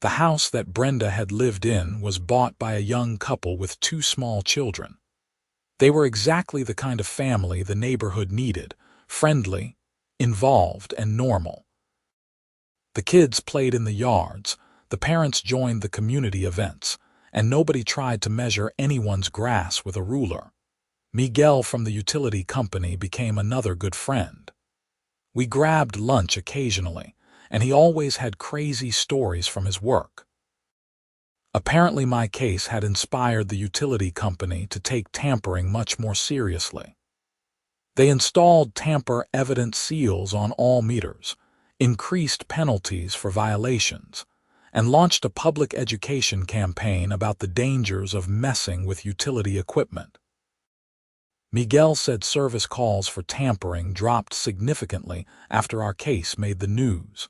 The house that Brenda had lived in was bought by a young couple with 2 small children. They were exactly the kind of family the neighborhood needed: friendly, involved, and normal. The kids played in the yards, the parents joined the community events, and nobody tried to measure anyone's grass with a ruler. Miguel from the utility company became another good friend. We grabbed lunch occasionally, and he always had crazy stories from his work. Apparently my case had inspired the utility company to take tampering much more seriously. They installed tamper evidence seals on all meters, increased penalties for violations, and launched a public education campaign about the dangers of messing with utility equipment. Miguel said service calls for tampering dropped significantly after our case made the news.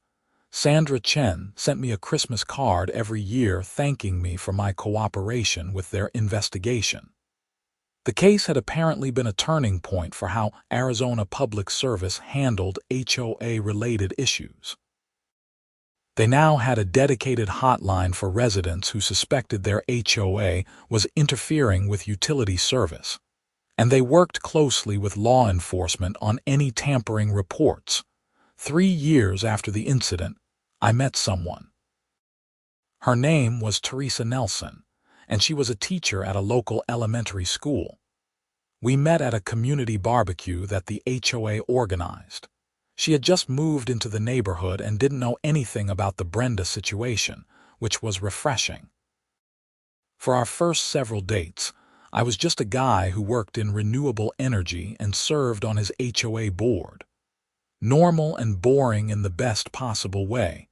Sandra Chen sent me a Christmas card every year thanking me for my cooperation with their investigation. The case had apparently been a turning point for how Arizona Public Service handled HOA-related issues. They now had a dedicated hotline for residents who suspected their HOA was interfering with utility service, and they worked closely with law enforcement on any tampering reports. 3 years after the incident, I met someone. Her name was Teresa Nelson, and she was a teacher at a local elementary school. We met at a community barbecue that the HOA organized. She had just moved into the neighborhood and didn't know anything about the Brenda situation, which was refreshing. For our first several dates, I was just a guy who worked in renewable energy and served on his HOA board. Normal and boring in the best possible way.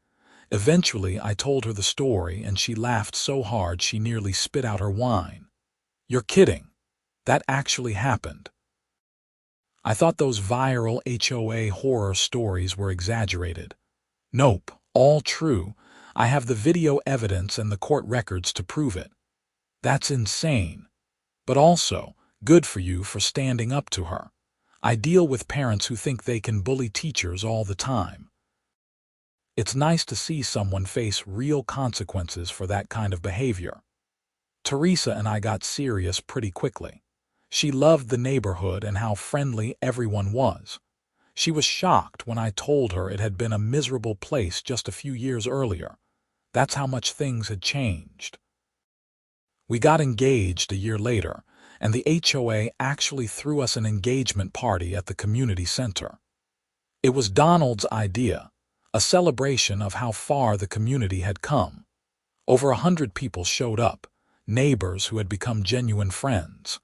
Eventually, I told her the story and she laughed so hard she nearly spit out her wine. "You're kidding. That actually happened." I thought those viral HOA horror stories were exaggerated. Nope, all true. I have the video evidence and the court records to prove it. That's insane. But also, good for you for standing up to her. I deal with parents who think they can bully teachers all the time. It's nice to see someone face real consequences for that kind of behavior. Teresa and I got serious pretty quickly. She loved the neighborhood and how friendly everyone was. She was shocked when I told her it had been a miserable place just a few years earlier. That's how much things had changed. We got engaged a year later, and the HOA actually threw us an engagement party at the community center. It was Donald's idea, a celebration of how far the community had come. Over 100 people showed up, neighbors who had become genuine friends.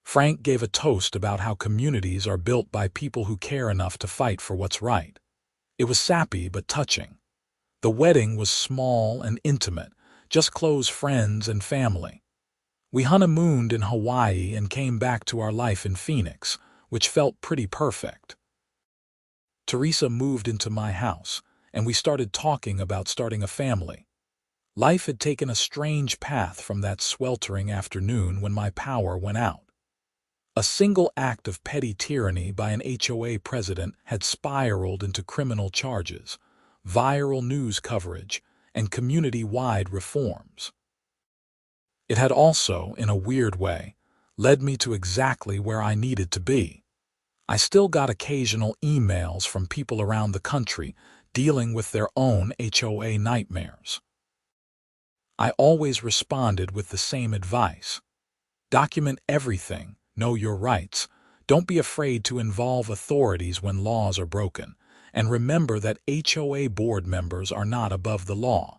Frank gave a toast about how communities are built by people who care enough to fight for what's right. It was sappy but touching. The wedding was small and intimate, just close friends and family. We honeymooned in Hawaii and came back to our life in Phoenix, which felt pretty perfect. Teresa moved into my house, and we started talking about starting a family. Life had taken a strange path from that sweltering afternoon when my power went out. A single act of petty tyranny by an HOA president had spiraled into criminal charges, viral news coverage, and community-wide reforms. It had also, in a weird way, led me to exactly where I needed to be. I still got occasional emails from people around the country dealing with their own HOA nightmares. I always responded with the same advice. Document everything, know your rights, don't be afraid to involve authorities when laws are broken, and remember that HOA board members are not above the law.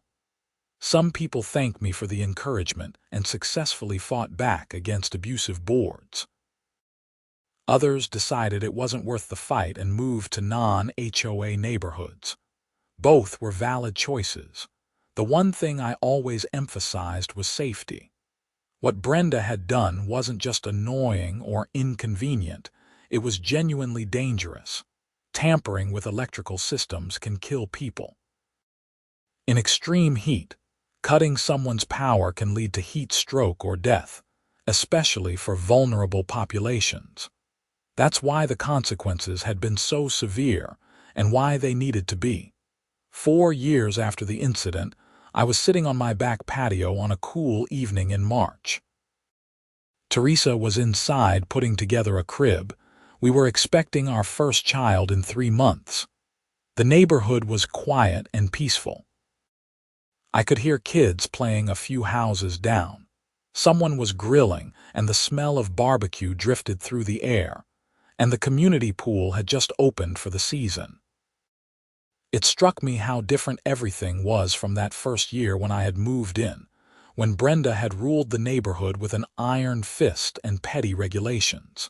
Some people thanked me for the encouragement and successfully fought back against abusive boards. Others decided it wasn't worth the fight and moved to non-HOA neighborhoods. Both were valid choices. The one thing I always emphasized was safety. What Brenda had done wasn't just annoying or inconvenient, it was genuinely dangerous. Tampering with electrical systems can kill people. In extreme heat, cutting someone's power can lead to heat stroke or death, especially for vulnerable populations. That's why the consequences had been so severe and why they needed to be. 4 years after the incident, I was sitting on my back patio on a cool evening in March. Teresa was inside putting together a crib. We were expecting our first child in 3 months. The neighborhood was quiet and peaceful. I could hear kids playing a few houses down. Someone was grilling, and the smell of barbecue drifted through the air, and the community pool had just opened for the season. It struck me how different everything was from that first year when I had moved in, when Brenda had ruled the neighborhood with an iron fist and petty regulations.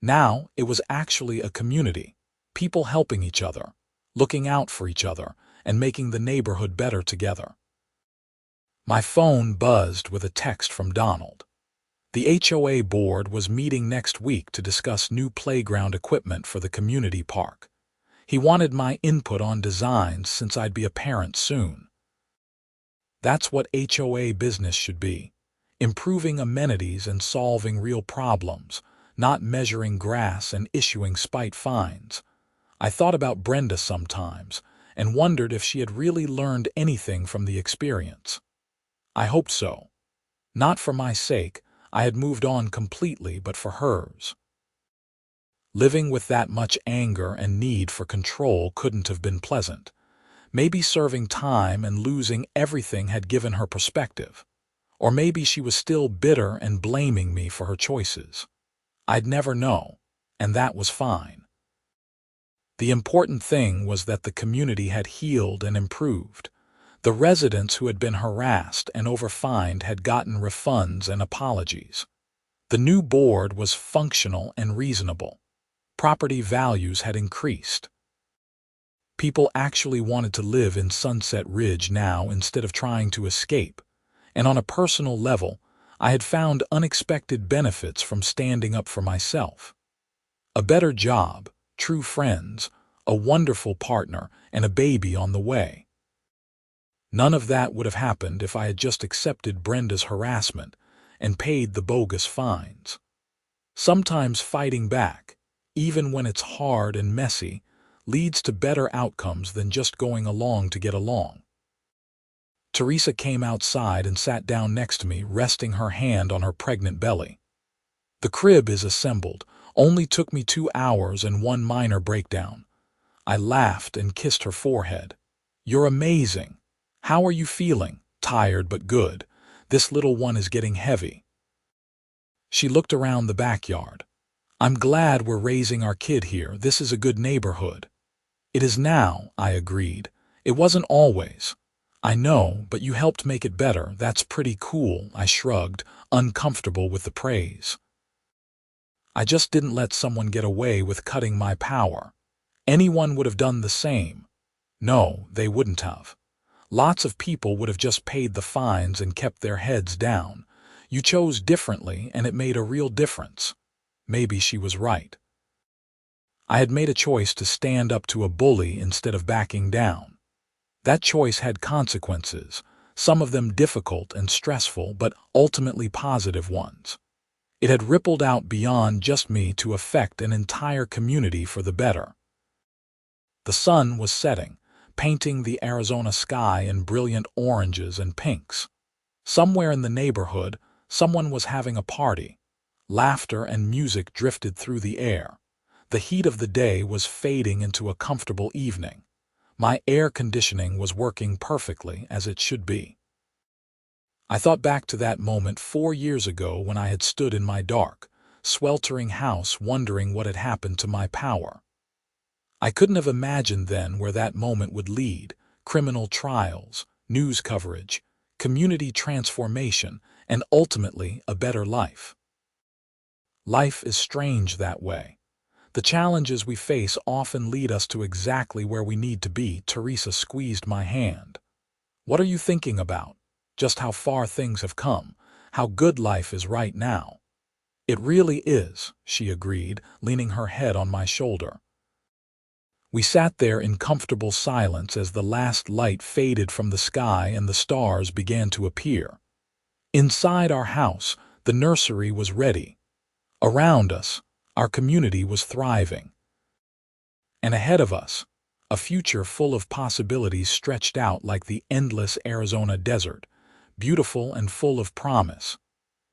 Now it was actually a community, people helping each other, looking out for each other, and making the neighborhood better together. My phone buzzed with a text from Donald. The HOA board was meeting next week to discuss new playground equipment for the community park. He wanted my input on designs since I'd be a parent soon. That's what HOA business should be, improving amenities and solving real problems, not measuring grass and issuing spite fines. I thought about Brenda sometimes and wondered if she had really learned anything from the experience. I hoped so. Not for my sake, I had moved on completely, but for hers. Living with that much anger and need for control couldn't have been pleasant. Maybe serving time and losing everything had given her perspective. Or maybe she was still bitter and blaming me for her choices. I'd never know, and that was fine. The important thing was that the community had healed and improved. The residents who had been harassed and overfined had gotten refunds and apologies. The new board was functional and reasonable. Property values had increased. People actually wanted to live in Sunset Ridge now instead of trying to escape. And on a personal level, I had found unexpected benefits from standing up for myself. A better job, true friends, a wonderful partner, and a baby on the way. None of that would have happened if I had just accepted Brenda's harassment and paid the bogus fines. Sometimes fighting back, even when it's hard and messy, leads to better outcomes than just going along to get along. Teresa came outside and sat down next to me, resting her hand on her pregnant belly. The crib is assembled. Only took me 2 hours and 1 minor breakdown. I laughed and kissed her forehead. "You're amazing. How are you feeling?" "Tired but good. This little one is getting heavy." She looked around the backyard. "I'm glad we're raising our kid here. This is a good neighborhood." "It is now," I agreed. "It wasn't always." "I know, but you helped make it better. That's pretty cool," I shrugged, uncomfortable with the praise. I just didn't let someone get away with cutting my power. Anyone would have done the same. No, they wouldn't have. Lots of people would have just paid the fines and kept their heads down. You chose differently, and it made a real difference. Maybe she was right. I had made a choice to stand up to a bully instead of backing down. That choice had consequences, some of them difficult and stressful, but ultimately positive ones. It had rippled out beyond just me to affect an entire community for the better. The sun was setting, painting the Arizona sky in brilliant oranges and pinks. Somewhere in the neighborhood, someone was having a party. Laughter and music drifted through the air. The heat of the day was fading into a comfortable evening. My air conditioning was working perfectly as it should be. I thought back to that moment 4 years ago when I had stood in my dark, sweltering house wondering what had happened to my power. I couldn't have imagined then where that moment would lead: criminal trials, news coverage, community transformation, and ultimately a better life. Life is strange that way. The challenges we face often lead us to exactly where we need to be. Teresa squeezed my hand. What are you thinking about? Just how far things have come, how good life is right now. It really is, she agreed, leaning her head on my shoulder. We sat there in comfortable silence as the last light faded from the sky and the stars began to appear. Inside our house, the nursery was ready. Around us, our community was thriving. And ahead of us, a future full of possibilities stretched out like the endless Arizona desert, beautiful and full of promise.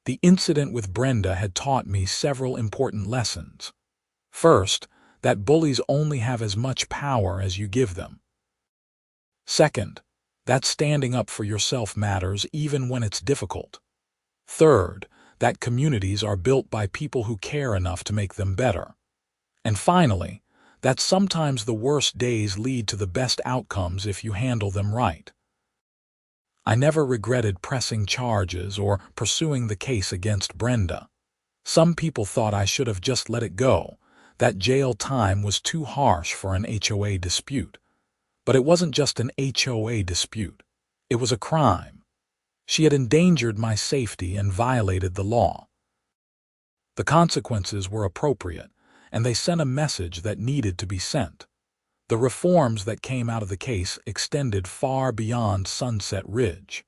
The incident with Brenda had taught me several important lessons. First, that bullies only have as much power as you give them. Second, that standing up for yourself matters even when it's difficult. Third, that communities are built by people who care enough to make them better. And finally, that sometimes the worst days lead to the best outcomes if you handle them right. I never regretted pressing charges or pursuing the case against Brenda. Some people thought I should have just let it go, that jail time was too harsh for an HOA dispute. But it wasn't just an HOA dispute. It was a crime. She had endangered my safety and violated the law. The consequences were appropriate, and they sent a message that needed to be sent. The reforms that came out of the case extended far beyond Sunset Ridge.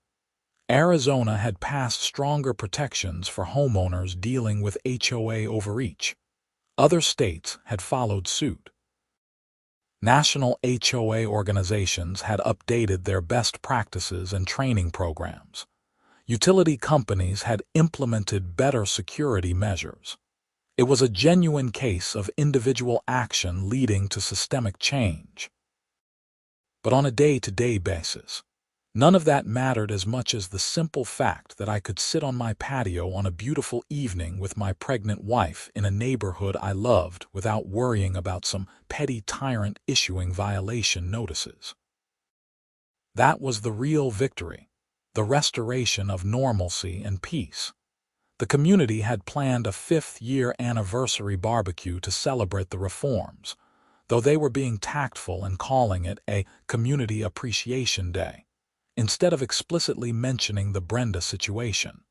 Arizona had passed stronger protections for homeowners dealing with HOA overreach. Other states had followed suit. National HOA organizations had updated their best practices and training programs. Utility companies had implemented better security measures. It was a genuine case of individual action leading to systemic change. But on a day-to-day basis, none of that mattered as much as the simple fact that I could sit on my patio on a beautiful evening with my pregnant wife in a neighborhood I loved without worrying about some petty tyrant issuing violation notices. That was the real victory, the restoration of normalcy and peace. The community had planned a 5th-year anniversary barbecue to celebrate the reforms, though they were being tactful and calling it a Community Appreciation Day, instead of explicitly mentioning the Brenda situation.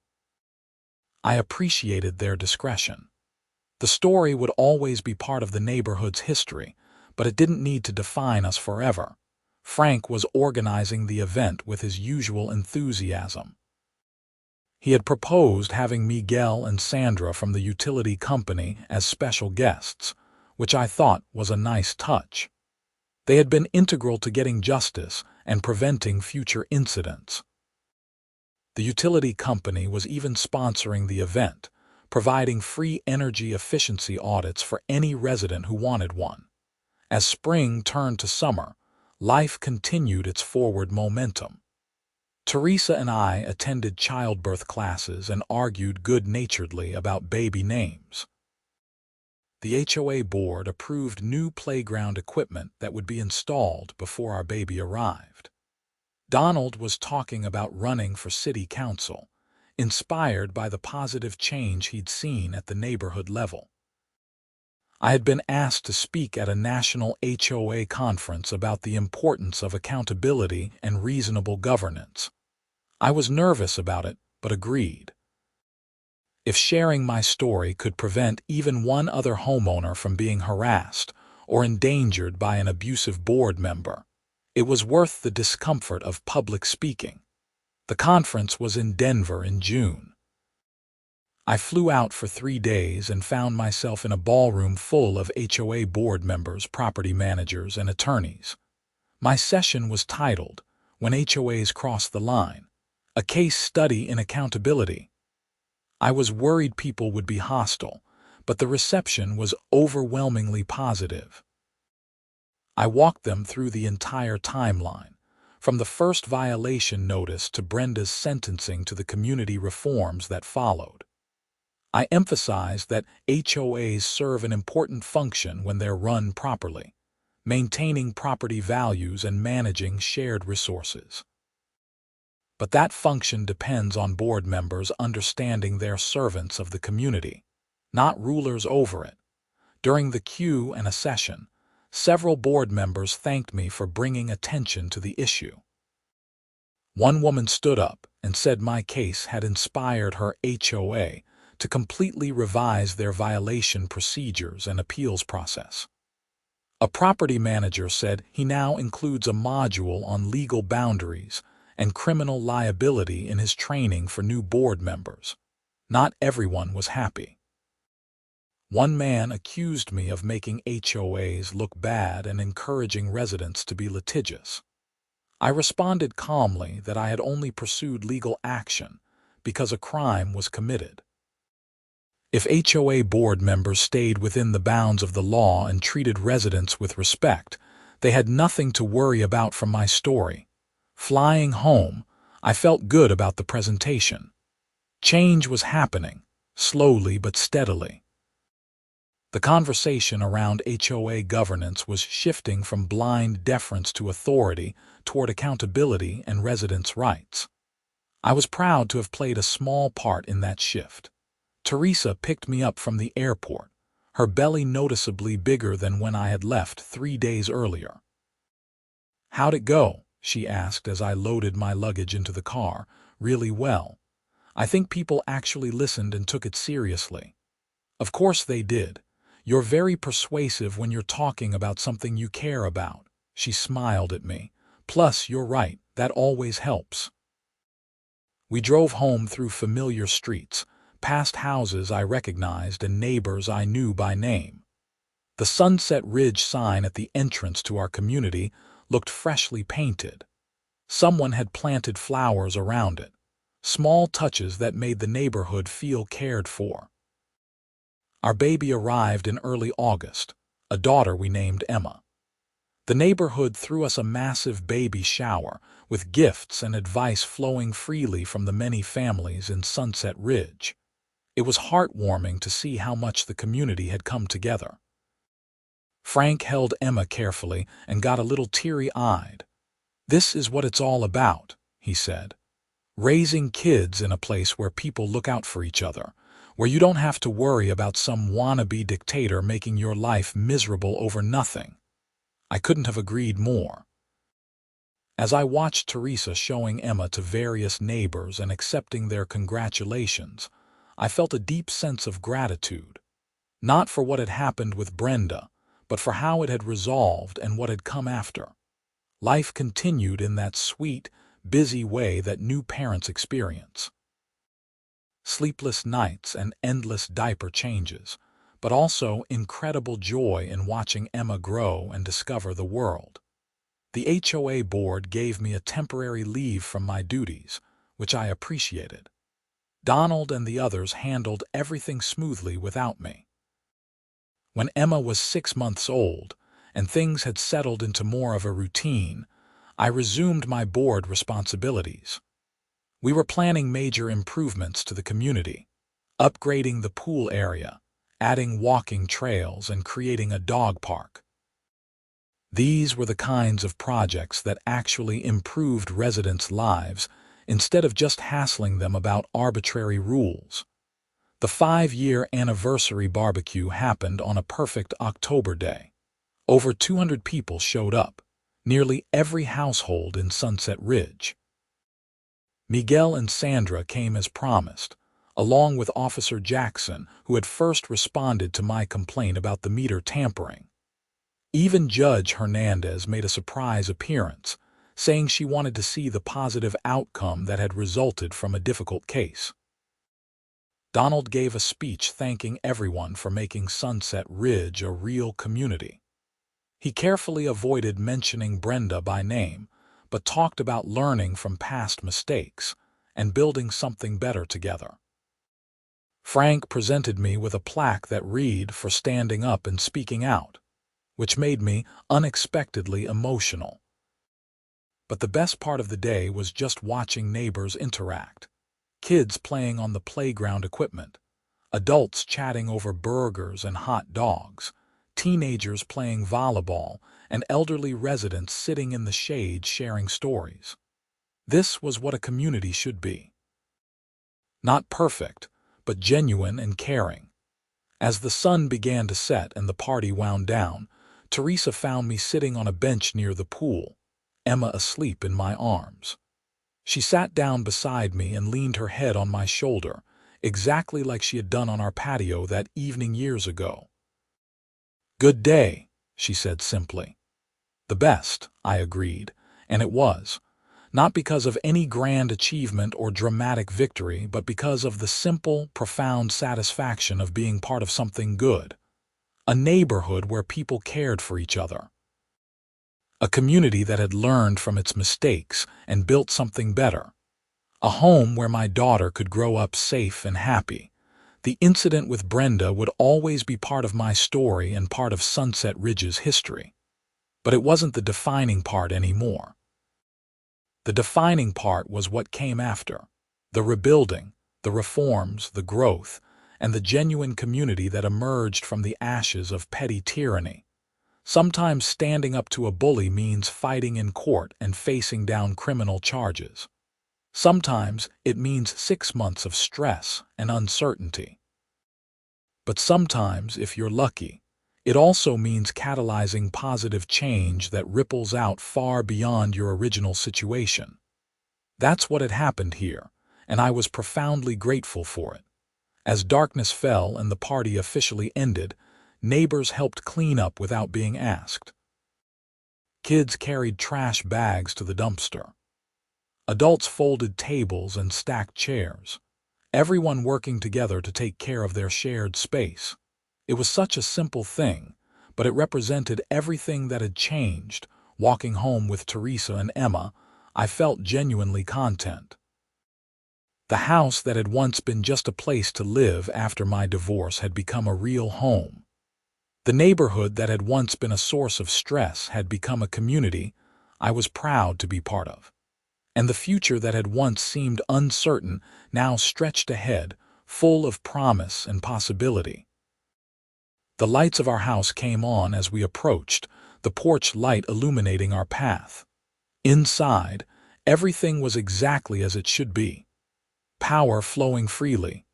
I appreciated their discretion. The story would always be part of the neighborhood's history, but it didn't need to define us forever. Frank was organizing the event with his usual enthusiasm. He had proposed having Miguel and Sandra from the utility company as special guests, which I thought was a nice touch. They had been integral to getting justice and preventing future incidents. The utility company was even sponsoring the event, providing free energy efficiency audits for any resident who wanted one. As spring turned to summer, life continued its forward momentum. Teresa and I attended childbirth classes and argued good-naturedly about baby names. The HOA board approved new playground equipment that would be installed before our baby arrived. Donald was talking about running for city council, inspired by the positive change he'd seen at the neighborhood level. I had been asked to speak at a national HOA conference about the importance of accountability and reasonable governance. I was nervous about it, but agreed. If sharing my story could prevent even one other homeowner from being harassed or endangered by an abusive board member, it was worth the discomfort of public speaking. The conference was in Denver in June. I flew out for 3 days and found myself in a ballroom full of HOA board members, property managers, and attorneys. My session was titled, "When HOAs Cross the Line: A Case Study in Accountability." I was worried people would be hostile, but the reception was overwhelmingly positive. I walked them through the entire timeline, from the first violation notice to Brenda's sentencing to the community reforms that followed. I emphasized that HOAs serve an important function when they're run properly, maintaining property values and managing shared resources. But that function depends on board members understanding they're servants of the community, not rulers over it. During the Q&A session, several board members thanked me for bringing attention to the issue. One woman stood up and said my case had inspired her HOA to completely revise their violation procedures and appeals process. A property manager said he now includes a module on legal boundaries and criminal liability in his training for new board members. Not everyone was happy. One man accused me of making HOAs look bad and encouraging residents to be litigious. I responded calmly that I had only pursued legal action because a crime was committed. If HOA board members stayed within the bounds of the law and treated residents with respect, they had nothing to worry about from my story. Flying home, I felt good about the presentation. Change was happening, slowly but steadily. The conversation around HOA governance was shifting from blind deference to authority toward accountability and residents' rights. I was proud to have played a small part in that shift. Teresa picked me up from the airport, her belly noticeably bigger than when I had left 3 days earlier. "How'd it go?" she asked as I loaded my luggage into the car. "Really well. I think people actually listened and took it seriously." "Of course they did. You're very persuasive when you're talking about something you care about." She smiled at me. "Plus, you're right, that always helps." We drove home through familiar streets, past houses I recognized and neighbors I knew by name. The Sunset Ridge sign at the entrance to our community looked freshly painted. Someone had planted flowers around it, small touches that made the neighborhood feel cared for. Our baby arrived in early August, a daughter we named Emma. The neighborhood threw us a massive baby shower, with gifts and advice flowing freely from the many families in Sunset Ridge. It was heartwarming to see how much the community had come together. Frank held Emma carefully and got a little teary-eyed. "This is what it's all about," he said. "Raising kids in a place where people look out for each other, where you don't have to worry about some wannabe dictator making your life miserable over nothing." I couldn't have agreed more. As I watched Teresa showing Emma to various neighbors and accepting their congratulations, I felt a deep sense of gratitude, not for what had happened with Brenda, but for how it had resolved and what had come after. Life continued in that sweet, busy way that new parents experience. Sleepless nights and endless diaper changes, but also incredible joy in watching Emma grow and discover the world. The HOA board gave me a temporary leave from my duties, which I appreciated. Donald and the others handled everything smoothly without me. When Emma was 6 months old and things had settled into more of a routine, I resumed my board responsibilities. We were planning major improvements to the community, upgrading the pool area, adding walking trails, and creating a dog park. These were the kinds of projects that actually improved residents' lives instead of just hassling them about arbitrary rules. The 5-year anniversary barbecue happened on a perfect October day. Over 200 people showed up, nearly every household in Sunset Ridge. Miguel and Sandra came as promised, along with Officer Jackson, who had first responded to my complaint about the meter tampering. Even Judge Hernandez made a surprise appearance, saying she wanted to see the positive outcome that had resulted from a difficult case. Donald gave a speech thanking everyone for making Sunset Ridge a real community. He carefully avoided mentioning Brenda by name, but talked about learning from past mistakes and building something better together. Frank presented me with a plaque that read for standing up and speaking out, which made me unexpectedly emotional. But the best part of the day was just watching neighbors interact. Kids playing on the playground equipment, adults chatting over burgers and hot dogs, teenagers playing volleyball, and elderly residents sitting in the shade sharing stories. This was what a community should be. Not perfect, but genuine and caring. As the sun began to set and the party wound down, Teresa found me sitting on a bench near the pool, Emma asleep in my arms. She sat down beside me and leaned her head on my shoulder, exactly like she had done on our patio that evening years ago. "Good day," she said simply. "The best," I agreed, and it was. Not because of any grand achievement or dramatic victory, but because of the simple, profound satisfaction of being part of something good. A neighborhood where people cared for each other. A community that had learned from its mistakes and built something better. A home where my daughter could grow up safe and happy. The incident with Brenda would always be part of my story and part of Sunset Ridge's history. But it wasn't the defining part anymore. The defining part was what came after. The rebuilding, the reforms, the growth, and the genuine community that emerged from the ashes of petty tyranny. Sometimes standing up to a bully means fighting in court and facing down criminal charges. Sometimes it means 6 months of stress and uncertainty. But sometimes, if you're lucky, it also means catalyzing positive change that ripples out far beyond your original situation. That's what had happened here, and I was profoundly grateful for it. As darkness fell and the party officially ended, neighbors helped clean up without being asked. Kids carried trash bags to the dumpster. Adults folded tables and stacked chairs, everyone working together to take care of their shared space. It was such a simple thing, but it represented everything that had changed. Walking home with Teresa and Emma, I felt genuinely content. The house that had once been just a place to live after my divorce had become a real home. The neighborhood that had once been a source of stress had become a community I was proud to be part of. And the future that had once seemed uncertain now stretched ahead, full of promise and possibility. The lights of our house came on as we approached, the porch light illuminating our path. Inside, everything was exactly as it should be. Power flowing freely,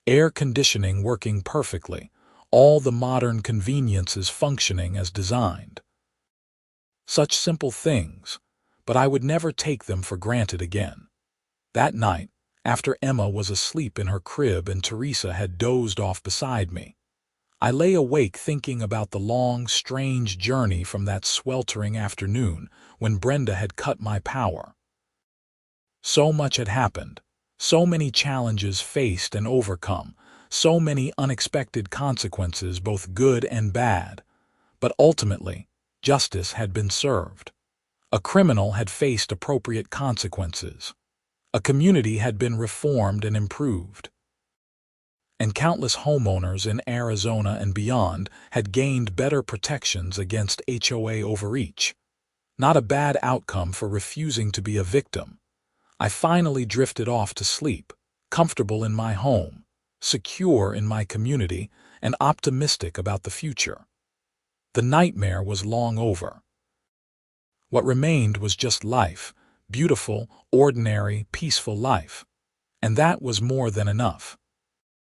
air conditioning working perfectly, all the modern conveniences functioning as designed. Such simple things, but I would never take them for granted again. That night, after Emma was asleep in her crib and Teresa had dozed off beside me, I lay awake thinking about the long, strange journey from that sweltering afternoon when Brenda had cut my power. So much had happened, so many challenges faced and overcome, so many unexpected consequences, both good and bad. But ultimately, justice had been served. A criminal had faced appropriate consequences. A community had been reformed and improved. And countless homeowners in Arizona and beyond had gained better protections against HOA overreach. Not a bad outcome for refusing to be a victim. I finally drifted off to sleep, comfortable in my home, secure in my community, and optimistic about the future. The nightmare was long over. What remained was just life, beautiful, ordinary, peaceful life. And that was more than enough.